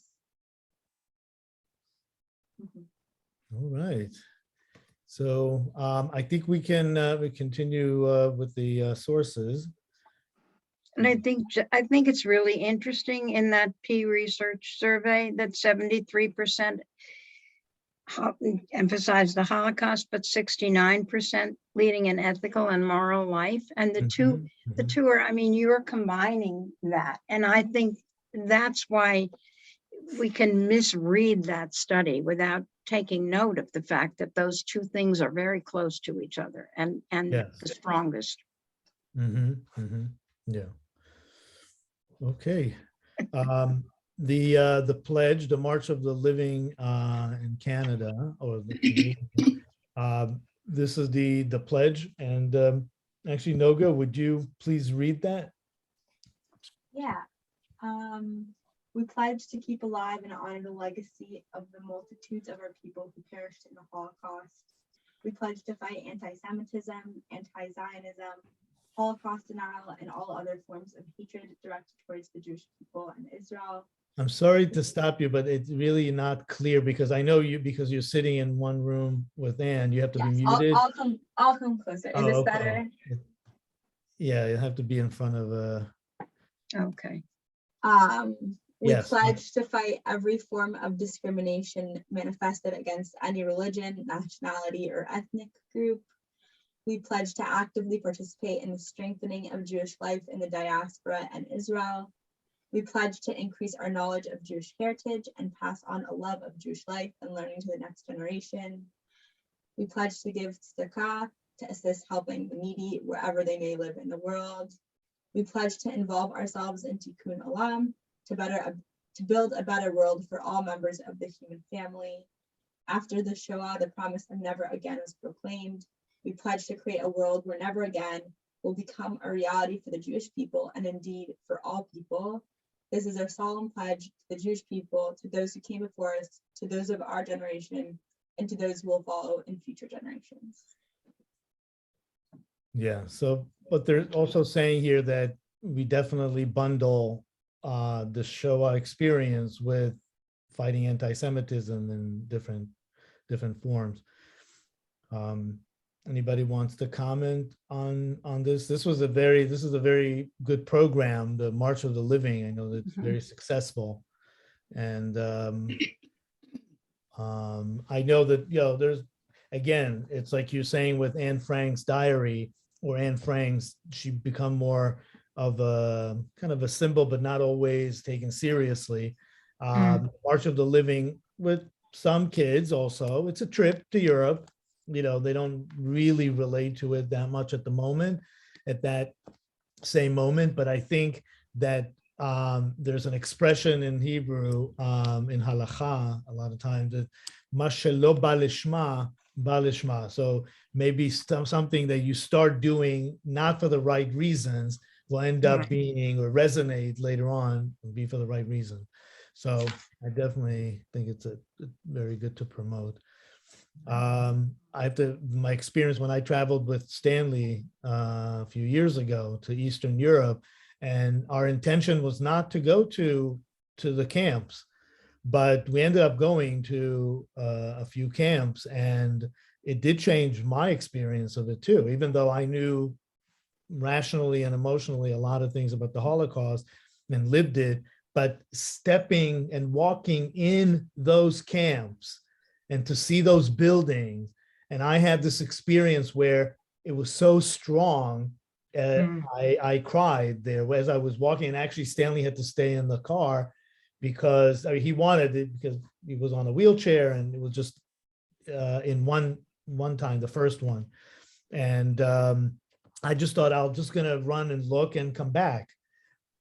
All right. So I think we can continue with the sources. And I think it's really interesting in that Pew Research survey that 73% emphasize the Holocaust, but 69% leading an ethical and moral life. And the two are, I mean, you're combining that. And I think that's why we can misread that study without taking note of the fact that those two things are very close to each other and Yes. the strongest. Yeah. Okay. The pledge, the March of the Living in Canada, or this is the pledge. And actually, Noga, would you please read that? Yeah. We pledge to keep alive and honor the legacy of the multitudes of our people who perished in the Holocaust. We pledge to fight anti-Semitism, anti-Zionism, Holocaust denial, and all other forms of hatred directed towards the Jewish people and Israel. I'm sorry to stop you, but it's really not clear because I know you, because you're sitting in one room with Anne, you have to be muted. I'll come closer. Is this better? Yeah, you have to be in front of Okay. We pledge to fight every form of discrimination manifested against any religion, nationality, or ethnic group. We pledge to actively participate in the strengthening of Jewish life in the diaspora and Israel. We pledge to increase our knowledge of Jewish heritage and pass on a love of Jewish life and learning to the next generation. We pledge to give tzedakah, to assist helping the needy wherever they may live in the world. We pledge to involve ourselves in Tikkun Olam, to build a better world for all members of the human family. After the Shoah, the promise of never again was proclaimed. We pledge to create a world where never again will become a reality for the Jewish people and indeed for all people. This is our solemn pledge to the Jewish people, to those who came before us, to those of our generation, and to those who will follow in future generations. Yeah, so, but they're also saying here that we definitely bundle the Shoah experience with fighting anti-Semitism in different forms. Anybody wants to comment on this? This is a very good program, the March of the Living. I know that's very successful. And I know that, there's, again, it's like you're saying with Anne Frank's diary, or Anne Frank's, she become more of a kind of a symbol, but not always taken seriously. March of the Living with some kids also, it's a trip to Europe. They don't really relate to it that much at the moment, at that same moment. But I think that there's an expression in Hebrew, in halakha, a lot of times, that ma shelo ba lishma, ba lishma. So maybe something that you start doing not for the right reasons will end up being, or resonate later on, and be for the right reason. So I definitely think it's very good to promote. My experience when I traveled with Stanley a few years ago to Eastern Europe, and our intention was not to go to the camps, but we ended up going to a few camps, and it did change my experience of it too. Even though I knew rationally and emotionally a lot of things about the Holocaust and lived it, but stepping and walking in those camps and to see those buildings, and I had this experience where it was so strong. I cried there as I was walking, and actually Stanley had to stay in the car because he wanted it, because he was on a wheelchair, and it was just in one time, the first one. And I just thought I'm just gonna run and look and come back.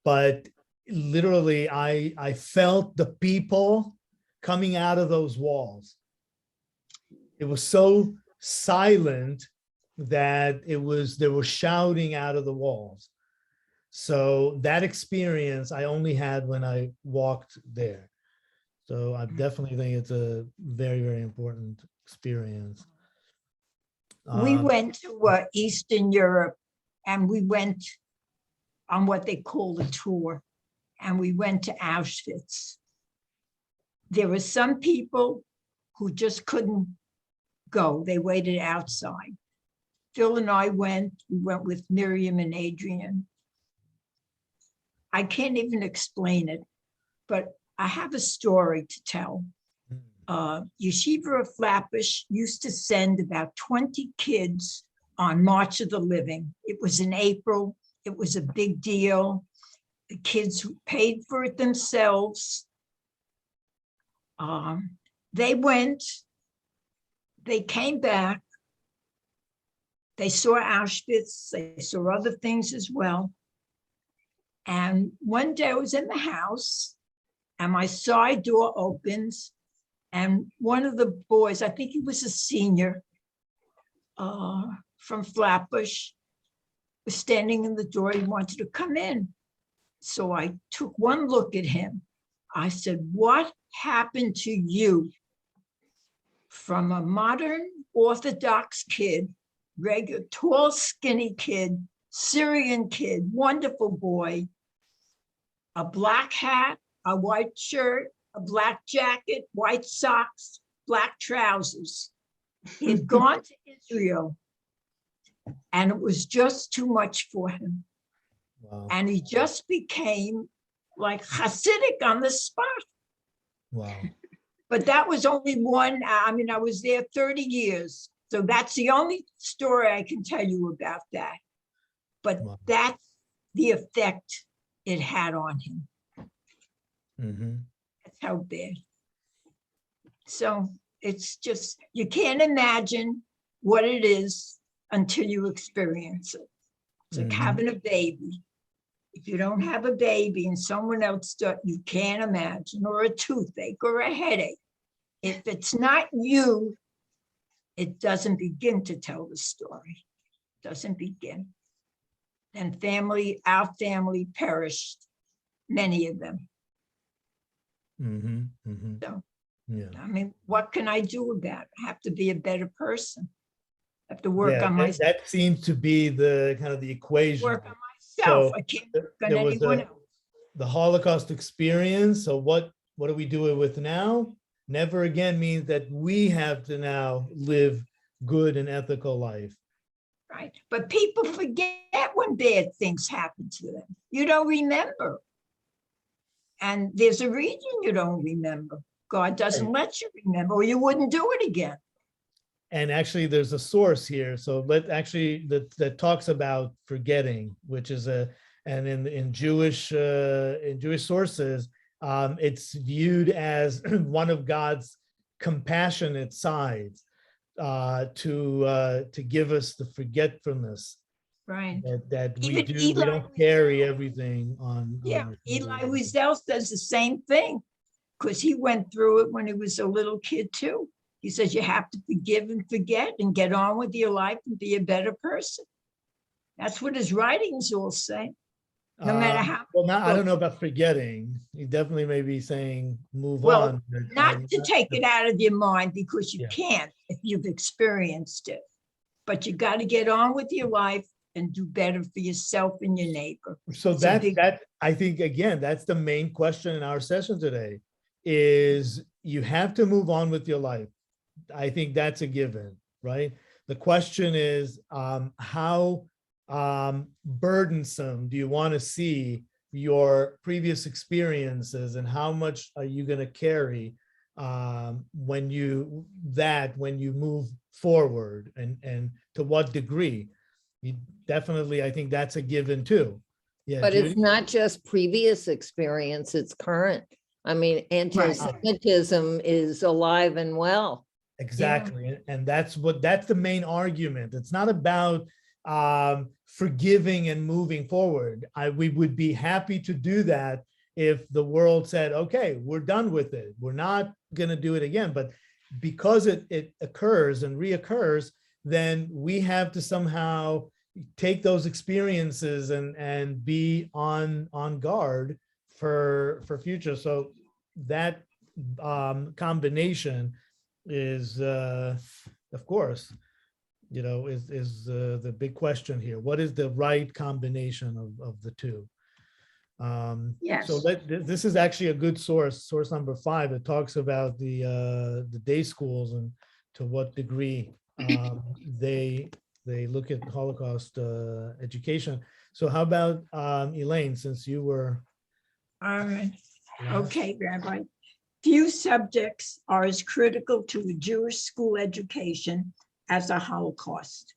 But literally I felt the people coming out of those walls. It was so silent that they were shouting out of the walls. So that experience I only had when I walked there. So I definitely think it's a very, very important experience. We went to Eastern Europe, and we went on what they call a tour, and we went to Auschwitz. There were some people who just couldn't go. They waited outside. Phil and I went. We went with Miriam and Adrian. I can't even explain it, but I have a story to tell. Yeshiva of Flatbush used to send about 20 kids on March of the Living. It was in April. It was a big deal. The kids paid for it themselves. They went, they came back, they saw Auschwitz, they saw other things as well. And one day I was in the house, and my side door opens, and one of the boys, I think he was a senior from Flatbush, was standing in the door. He wanted to come in. So I took one look at him. I said, "What happened to you?" From a modern Orthodox kid, regular, tall, skinny kid, Syrian kid, wonderful boy, a black hat, a white shirt, a black jacket, white socks, black trousers. He had gone to Israel, and it was just too much for him. Wow. And he just became like Hasidic on the spot. Wow. But that was only one. I mean, I was there 30 years. So that's the only story I can tell you about that. But Wow. that's the effect it had on him. Mm-hmm. That's how bad. So It's just, you can't imagine what it is until you experience it. It's like Mhm. having a baby. If you don't have a baby and someone else does, you can't imagine, or a toothache or a headache. If it's not you, it doesn't begin to tell the story. Doesn't begin. And our family perished, many of them. Mhm, mhm. So, Yeah. I mean, what can I do about it? I have to be a better person. I have to work Yeah, on myself. that seems to be the kind of the equation. Work on myself. So I can't th- work on there was anyone a- else. The Holocaust experience. So what do we do with now? Never again means that we have to now live good and ethical life. Right. But people forget when bad things happen to them. You don't remember. And there's a reason you don't remember. God doesn't let you remember, or you wouldn't do it again. And actually, there's a source here. So that talks about forgetting, which is and in Jewish sources, it's viewed as one of God's compassionate sides to give us the forgetfulness Right. that we Even do. We Eli don't carry everything on. Yeah, our Eli shoulders. Wiesel does the same thing because he went through it when he was a little kid too. He says you have to forgive and forget and get on with your life and be a better person. That's what his writings all say. No matter how. Well, I don't know about forgetting. You definitely may be saying move Well, on. but not to take it out of your mind because you Yeah. can't if you've experienced it. But you got to get on with your life and do better for yourself and your neighbor. So It's a big- I think, again, that's the main question in our session today is you have to move on with your life. I think that's a given, right? The question is how burdensome do you want to see your previous experiences and how much are you going to carry when you move forward and to what degree? You definitely, I think that's a given too. Yeah, But it's Judy? not just previous experience, it's current. I mean, anti-Semitism is alive and well. Exactly. And that's the main argument. It's not about forgiving and moving forward. We would be happy to do that if the world said, okay, we're done with it. We're not going to do it again. But because it occurs and reoccurs, then we have to somehow take those experiences and be on guard for future. So that combination is of course, is the big question here. What is the right combination of the two? Yes. So this is actually a good source number 5. It talks about the day schools and to what degree they look at Holocaust education. So how about Elaine, since you were All right. last? Okay, Rabbi. Few subjects are as critical to a Jewish school education as the Holocaust.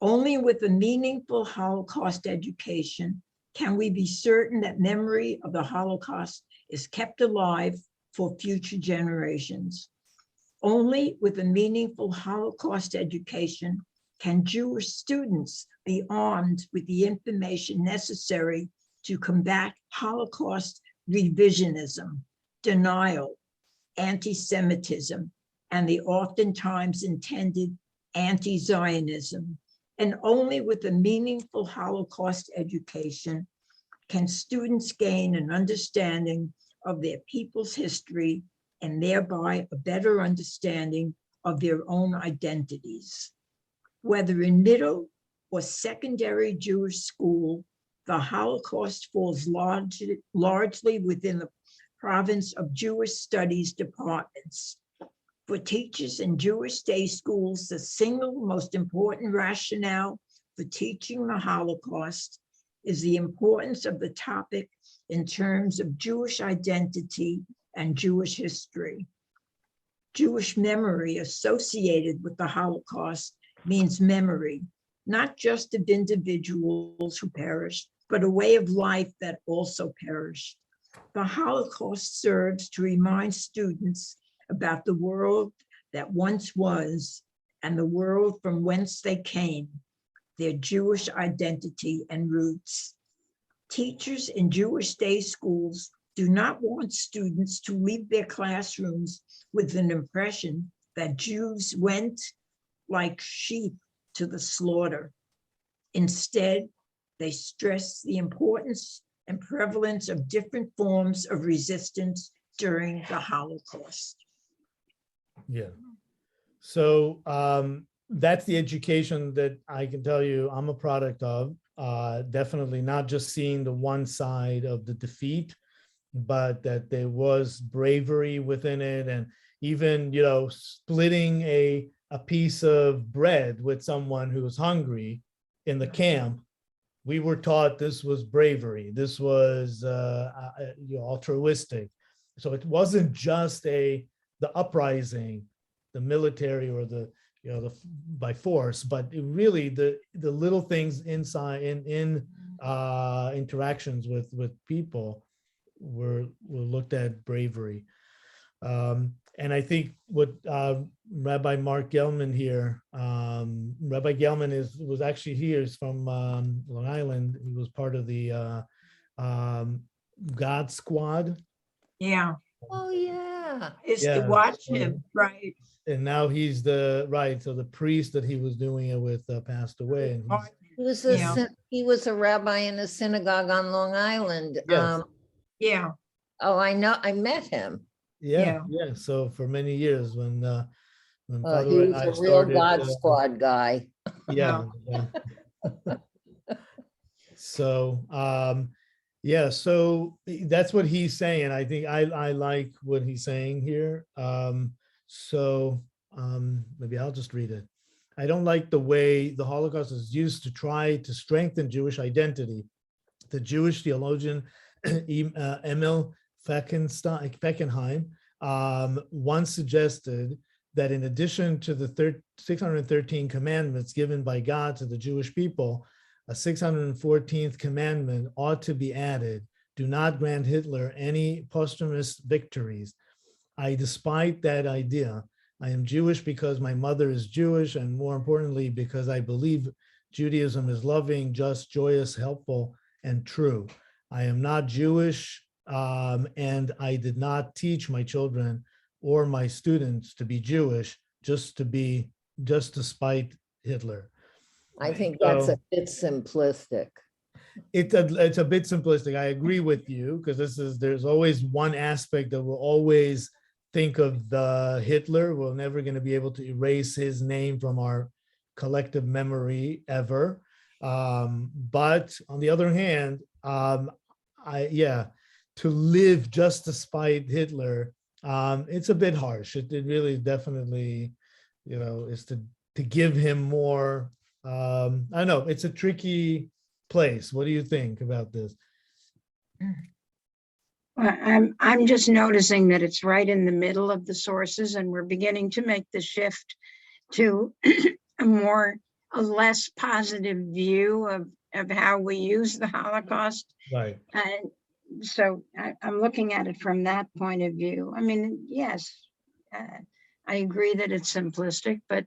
Only with a meaningful Holocaust education can we be certain that memory of the Holocaust is kept alive for future generations. Only with a meaningful Holocaust education can Jewish students be armed with the information necessary to combat Holocaust revisionism, denial, anti-Semitism, and the oftentimes intended anti-Zionism. And only with a meaningful Holocaust education can students gain an understanding of their people's history and thereby a better understanding of their own identities. Whether in middle or secondary Jewish school, the Holocaust falls largely within the province of Jewish studies departments. For teachers in Jewish day schools, the single most important rationale for teaching the Holocaust is the importance of the topic in terms of Jewish identity and Jewish history. Jewish memory associated with the Holocaust means memory, not just of individuals who perished, but a way of life that also perished. The Holocaust serves to remind students about the world that once was and the world from whence they came, their Jewish identity and roots. Teachers in Jewish day schools do not want students to leave their classrooms with an impression that Jews went like sheep to the slaughter. Instead, they stress the importance and prevalence of different forms of resistance during the Holocaust. Yeah. So that's the education that I can tell you I'm a product of. Definitely not just seeing the one side of the defeat, but that there was bravery within it, and even, you know, splitting a piece of bread with someone who was hungry in the camp. We were taught this was bravery. This was altruistic. So it wasn't just the uprising, the military or the by force, but it really the little things inside in interactions with people were looked at bravery. And I think what Rabbi Mark Gelman here, Rabbi Gelman was actually here. He's from Long Island. He was part of the God Squad. Yeah. Oh, yeah. Is Yeah, to watch so- him, right? And now he's so the priest that he was doing it with passed away. And he's, He was a rabbi in a synagogue on Long Island. Yes. Yeah, Oh, I know, I met him. yeah. So for many years when He Father and was I a real started, God Squad guy. yeah. So so that's what he's saying. I think I like what he's saying here. Maybe I'll just read it. I don't like the way the Holocaust is used to try to strengthen Jewish identity. The Jewish theologian Emil Feckenheim once suggested that in addition to the 613 commandments given by God to the Jewish people, a 614th commandment ought to be added: do not grant Hitler any posthumous victories. Despite that idea, I am Jewish because my mother is Jewish, and more importantly, because I believe Judaism is loving, just, joyous, helpful, and true. I am not Jewish, and I did not teach my children or my students to be Jewish just to spite Hitler. I think that's So- a bit simplistic. It's a bit simplistic. I agree with you, because there's always one aspect that we'll always think of the Hitler. We're never going to be able to erase his name from our collective memory ever. But on the other hand, to live just to spite Hitler, it's a bit harsh. It really definitely, is to give him more. I don't know. It's a tricky place. What do you think about this? I'm just noticing that it's right in the middle of the sources, and we're beginning to make the shift to a less positive view of how we use the Holocaust. Right. And so I'm looking at it from that point of view. I mean, yes, I agree that it's simplistic, but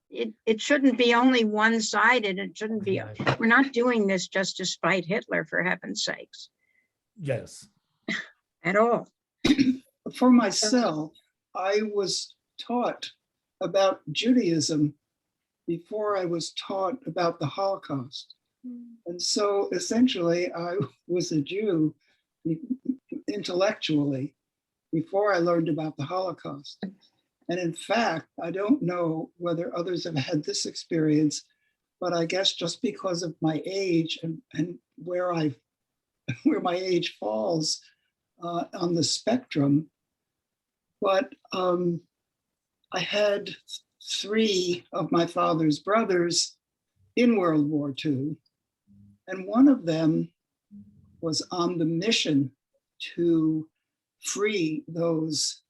it shouldn't be only one-sided. It shouldn't be, we're not doing this just to spite Hitler, for heaven's sakes, Yes. at all. For myself, I was taught about Judaism before I was taught about the Holocaust. And so essentially, I was a Jew intellectually before I learned about the Holocaust. And in fact, I don't know whether others have had this experience, but I guess just because of my age and where my age falls on the spectrum, but I had 3 of my father's brothers in World War II, and one of them was on the mission to free those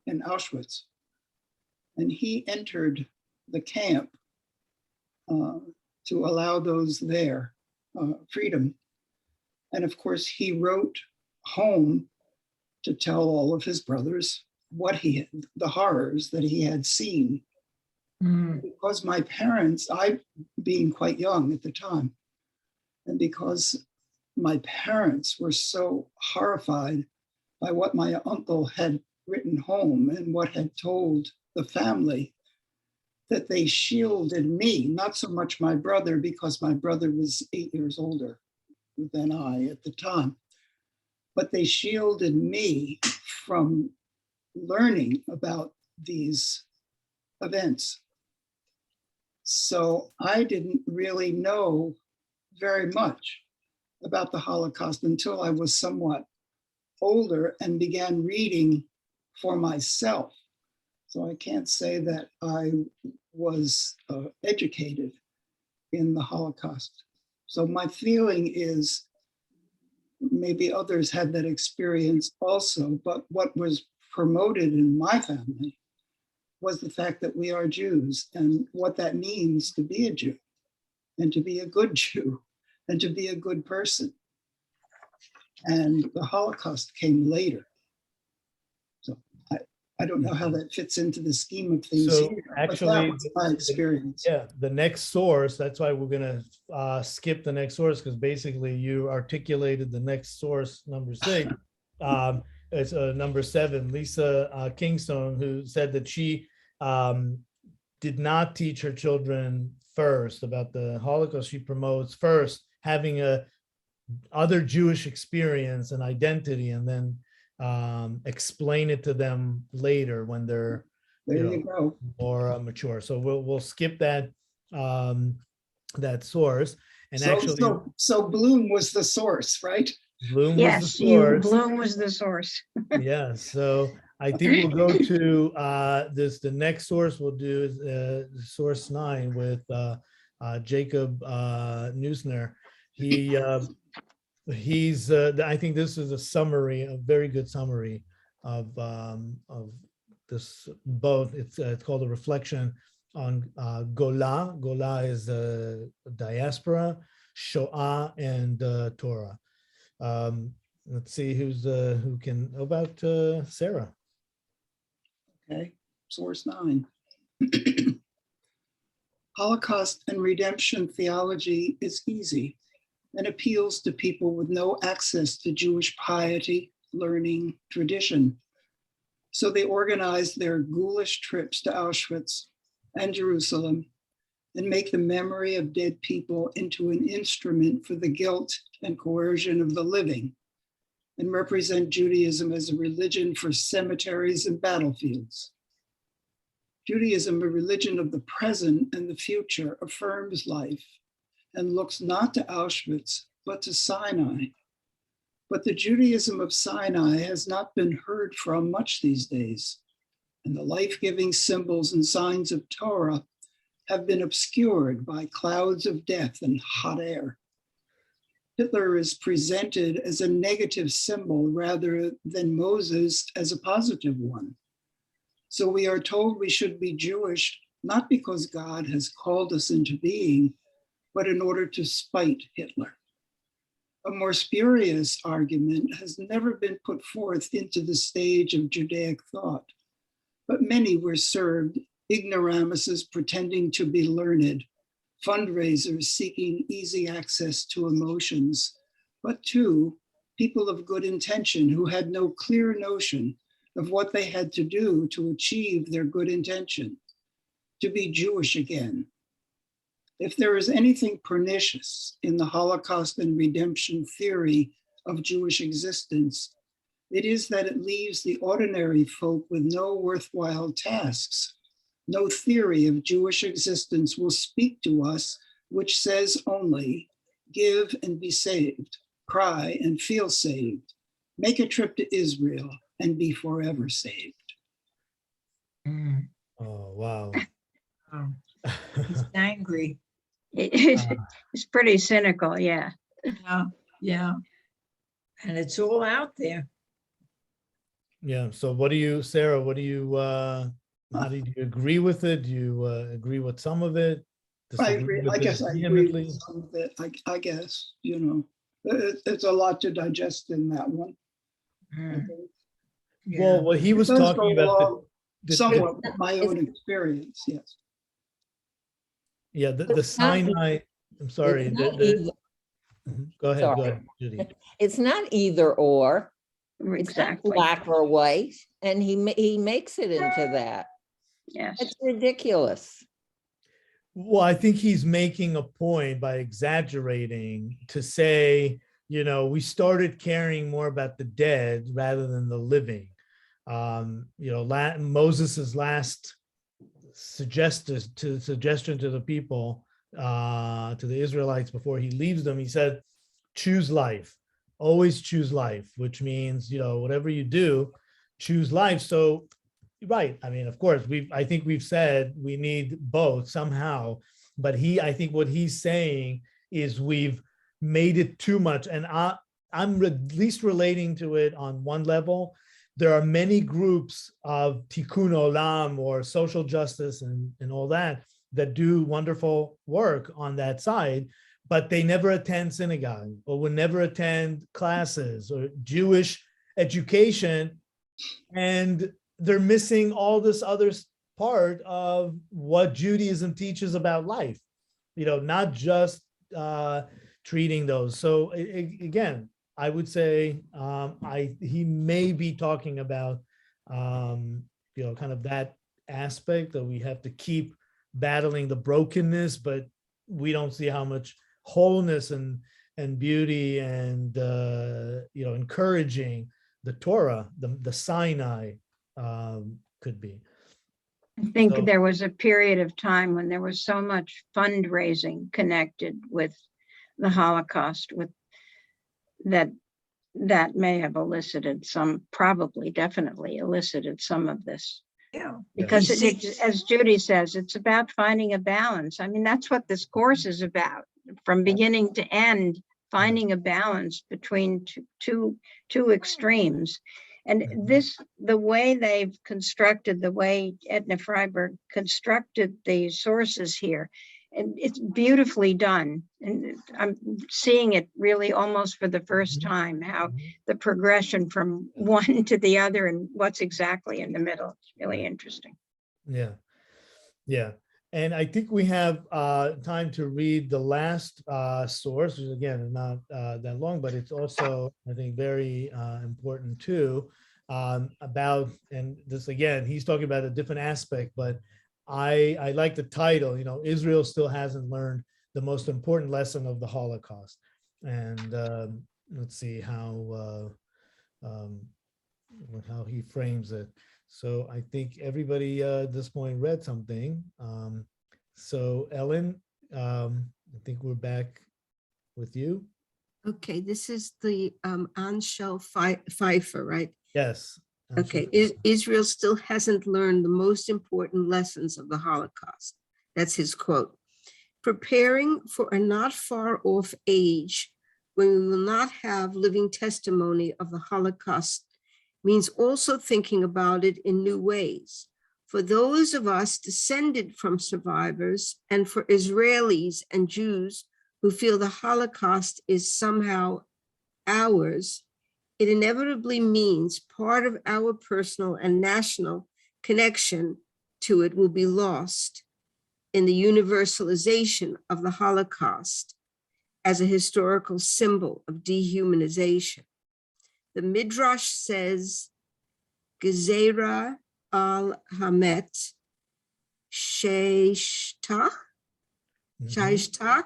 in Auschwitz. And he entered the camp to allow those there freedom. And of course, he wrote home to tell all of his brothers the horrors that he had seen. Because my parents, I being quite young at the time, and because my parents were so horrified by what my uncle had written home and what had told the family, that they shielded me, not so much my brother, because my brother was 8 years older than I at the time, but they shielded me from learning about these events. So I didn't really know very much about the Holocaust until I was somewhat older and began reading for myself. So I can't say that I was educated in the Holocaust. So my feeling is maybe others had that experience also, but what was promoted in my family was the fact that we are Jews and what that means to be a Jew and to be a good Jew and to be a good person. And the Holocaust came later. So I don't know how that fits into the scheme of things So here, actually, but that was my experience. Yeah, the next source, that's why we're going to skip the next source, because basically you articulated the next source, number 6. It's number 7, Lisa Kingstone, who said that she did not teach her children first about the Holocaust. She promotes first having a other Jewish experience and identity, and then explain it to them later when they're You go. more mature. So we'll skip that that source. And So Bloom was the source, right? Bloom was Yes, the source. Bloom was the source. Yeah. So I think we'll go to the next source we'll do is source 9 with Jacob Neusner. He's I think this is a summary, a very good summary of this both. It's called a reflection on Gola. Gola is diaspora, Shoah, and Torah. Let's see who can. About Sarah. Okay, source 9. Holocaust and redemption theology is easy and appeals to people with no access to Jewish piety, learning, tradition. So they organized their ghoulish trips to Auschwitz and Jerusalem and make the memory of dead people into an instrument for the guilt and coercion of the living, and represent Judaism as a religion for cemeteries and battlefields. Judaism, a religion of the present and the future, affirms life and looks not to Auschwitz, but to Sinai. But the Judaism of Sinai has not been heard from much these days, and the life-giving symbols and signs of Torah have been obscured by clouds of death and hot air. Hitler is presented as a negative symbol rather than Moses as a positive one. So we are told we should be Jewish, not because God has called us into being, but in order to spite Hitler. A more spurious argument has never been put forth into the stage of Judaic thought, but many were served ignoramuses pretending to be learned, fundraisers seeking easy access to emotions, but too, people of good intention who had no clear notion of what they had to do to achieve their good intention, to be Jewish again. If there is anything pernicious in the Holocaust and redemption theory of Jewish existence, it is that it leaves the ordinary folk with no worthwhile tasks. No theory of Jewish existence will speak to us, which says only, give and be saved, cry and feel saved, make a trip to Israel and be forever saved. Mm. Oh, wow. Oh, he's angry. It's pretty cynical, yeah. Yeah, yeah. And it's all out there. Yeah. So what do you, Sarah, what do you, how do you agree with it? Do you agree with some of it? I Disagree agree. with I it guess I agree vehemently? with some of it. I guess, you know, it's a lot to digest in that one. I Mm. think. Well, what he It was does talking go about, along the- somewhat with my it's- own experience, yes. yeah, the It's not- Sinai, I'm sorry. It's the- not the- either- Mhm. Go ahead, Sorry. Judy. It's not either or. It's not Exactly. black or white, and he makes it into that. Yes. It's ridiculous. Well, I think he's making a point by exaggerating to say, we started caring more about the dead rather than the living. Moses's last suggestion to the people, to the Israelites before he leaves them, he said, choose life, always choose life, which means, whatever you do, choose life. So, right. I mean, of course, I think we've said we need both somehow, but I think what he's saying is we've made it too much. And I'm at least relating to it on one level. There are many groups of tikkun olam or social justice and all that do wonderful work on that side, but they never attend synagogue or would never attend classes or Jewish education. And they're missing all this other part of what Judaism teaches about life, not just treating those. So again, I would say he may be talking about, kind of that aspect that we have to keep battling the brokenness, but we don't see how much wholeness and beauty and, encouraging the Torah, the Sinai could be. I think So- there was a period of time when there was so much fundraising connected with the Holocaust, with that may have elicited definitely elicited some of this. Yeah. Because You as Judy says, it's about finding a balance. I mean, that's what this course is about, from beginning to end, finding a balance between two extremes. And the way they've constructed, the way Edna Freiberg constructed the sources here, and it's beautifully done. And I'm seeing it really almost for the first time, how the progression from one to the other and what's exactly in the middle. It's really interesting. Yeah. And I think we have time to read the last source, which again is not that long, but it's also, I think, very important too, about, and this again, he's talking about a different aspect, but I like the title, Israel still hasn't learned the most important lesson of the Holocaust. And let's see how he frames it. So I think everybody at this point read something. So Ellen, I think we're back with you. Okay, this is the Anshel Pfeiffer, right? Yes. Okay, absolutely. Israel still hasn't learned the most important lessons of the Holocaust. That's his quote. Preparing for a not far off age when we will not have living testimony of the Holocaust means also thinking about it in new ways. For those of us descended from survivors, and for Israelis and Jews who feel the Holocaust is somehow ours, it inevitably means part of our personal and national connection to it will be lost in the universalization of the Holocaust as a historical symbol of dehumanization. The Midrash says, Gezerah al Hamet Sheishtach, Sheishtach,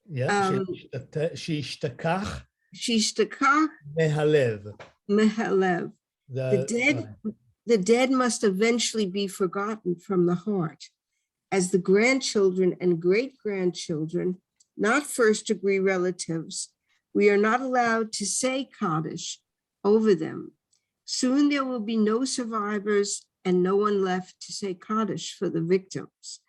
Yeah. Shishtakach Sheishtach mehalev. Mehalev. The dead must eventually be forgotten from the heart, as the grandchildren and great-grandchildren, not first-degree relatives, we are not allowed to say Kaddish over them. Soon there will be no survivors and no one left to say Kaddish for the victims.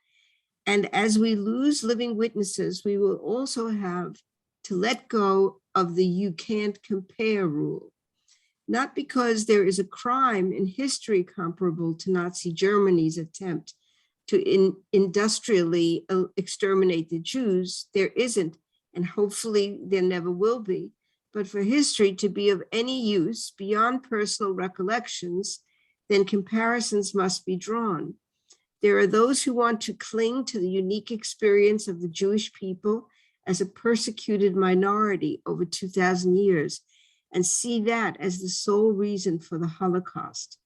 And as we lose living witnesses, we will also have to let go of the you can't compare rule. Not because there is a crime in history comparable to Nazi Germany's attempt to industrially exterminate the Jews. There isn't, and hopefully there never will be, but for history to be of any use beyond personal recollections, then comparisons must be drawn. There are those who want to cling to the unique experience of the Jewish people as a persecuted minority over 2,000 years and see that as the sole reason for the Holocaust.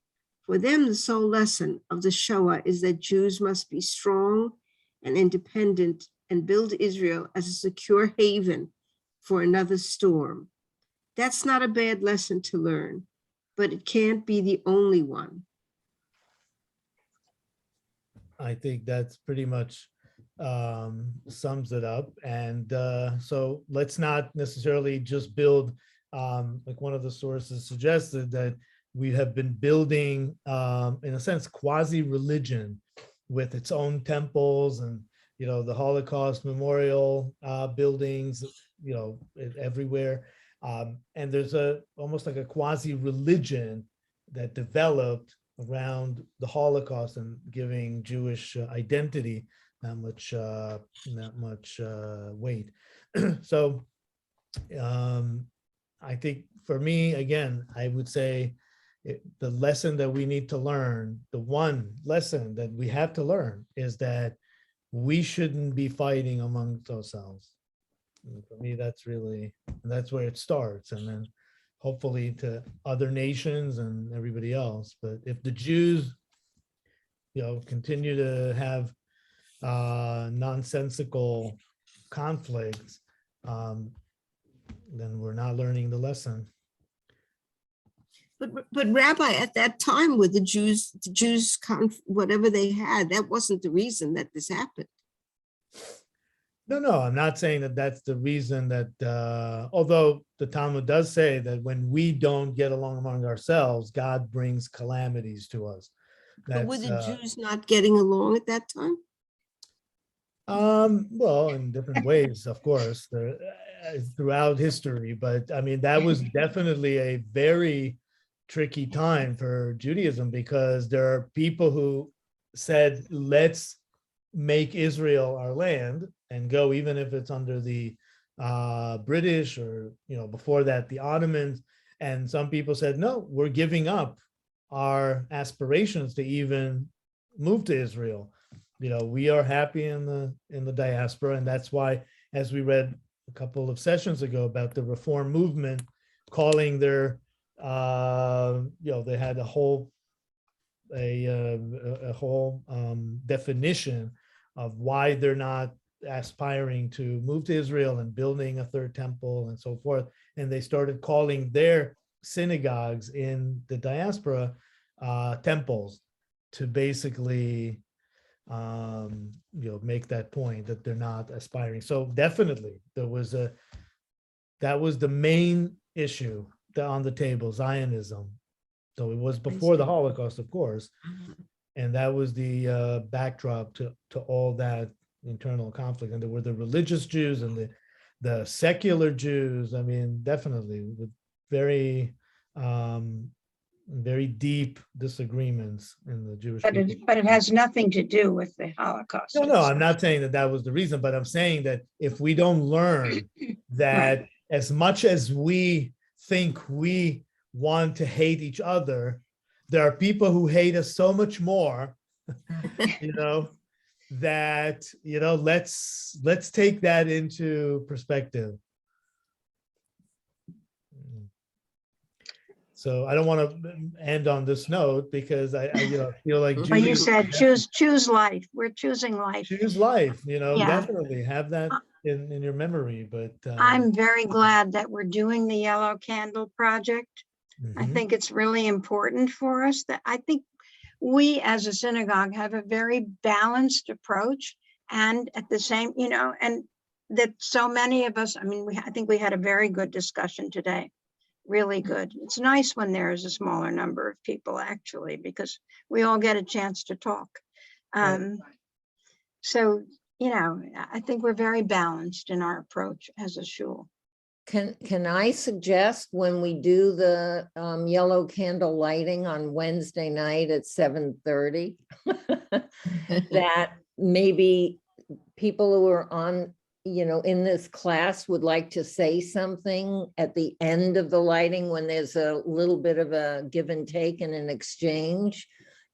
For them, the sole lesson of the Shoah is that Jews must be strong and independent and build Israel as a secure haven for another storm. That's not a bad lesson to learn, but it can't be the only one. I think that's pretty much sums it up. And so let's not necessarily just build, like one of the sources suggested, that we have been building, in a sense, quasi-religion with its own temples and, the Holocaust memorial buildings, everywhere. And there's almost like a quasi-religion that developed around the Holocaust and giving Jewish identity that much weight. So I think for me, again, I would say the lesson that we need to learn, the one lesson that we have to learn, is that we shouldn't be fighting amongst ourselves. And for me, that's where it starts. And then hopefully to other nations and everybody else. But if the Jews, continue to have nonsensical conflicts, then we're not learning the lesson. But Rabbi, at that time with the Jews, whatever they had, that wasn't the reason that this happened. No, I'm not saying that that's the reason that, although the Talmud does say that when we don't get along among ourselves, God brings calamities to us. But were the Jews not getting along at that time? Well, in different ways, of course, throughout history. But I mean, that was definitely a very tricky time for Judaism, because there are people who said, let's make Israel our land and go, even if it's under the British or, before that, the Ottomans. And some people said, no, we're giving up our aspirations to even move to Israel. We are happy in the diaspora. And that's why, as we read a couple of sessions ago about the Reform movement, calling their, they had a whole definition of why they're not aspiring to move to Israel and building a third temple and so forth. And they started calling their synagogues in the diaspora temples, to basically make that point that they're not aspiring. So definitely that was the main issue on the table, Zionism. So it was before the Holocaust, of course, and that was the backdrop to all that internal conflict. And there were the religious Jews and the secular Jews. I mean, definitely with very very deep disagreements in the Jewish people. But it has nothing to do with the Holocaust. No, I'm not saying that was the reason, but I'm saying that if we don't learn that, Right. as much as we think we want to hate each other, there are people who hate us so much more, that, let's take that into perspective. So I don't want to end on this note, because I feel like Well, you said choose life. We're choosing life. choose life, Yeah. definitely have that in your memory. But I'm very glad that we're doing the Yellow Candle Project. I mhm. think it's really important for us. That I think we as a synagogue have a very balanced approach, and at the same, and that so many of us, I think we had a very good discussion today. Really good. It's nice when there's a smaller number of people, actually, because we all get a chance to talk. So, I think we're very balanced in our approach as a shul. Can I suggest, when we do the yellow candle lighting on Wednesday night at 7:30, that maybe people who are on in this class would like to say something at the end of the lighting when there's a little bit of a give and take and an exchange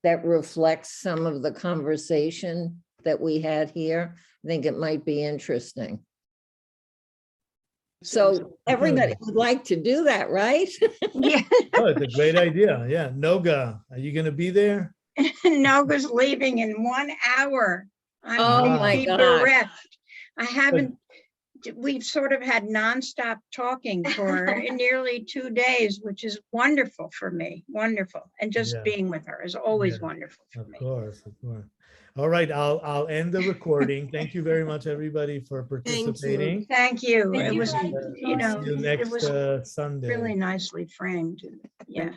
that reflects some of the conversation that we had here, I think it might be interesting. So everybody would like to do that, right? Yeah, Oh, it's a great idea. Yeah. Noga, are you going to be there? Noga's leaving in 1 hour. I'm Oh going to my be gosh. bereft. I haven't, we've sort of had nonstop talking for nearly 2 days, which is wonderful for me. Wonderful. And just Yeah. being with her is always Yeah. wonderful for Of me. course, of course. All right, I'll end the recording. Thank you very much, everybody, for participating. Thank you. Thank It you was, for See you know, you it next was Sunday. really nicely framed. Yeah.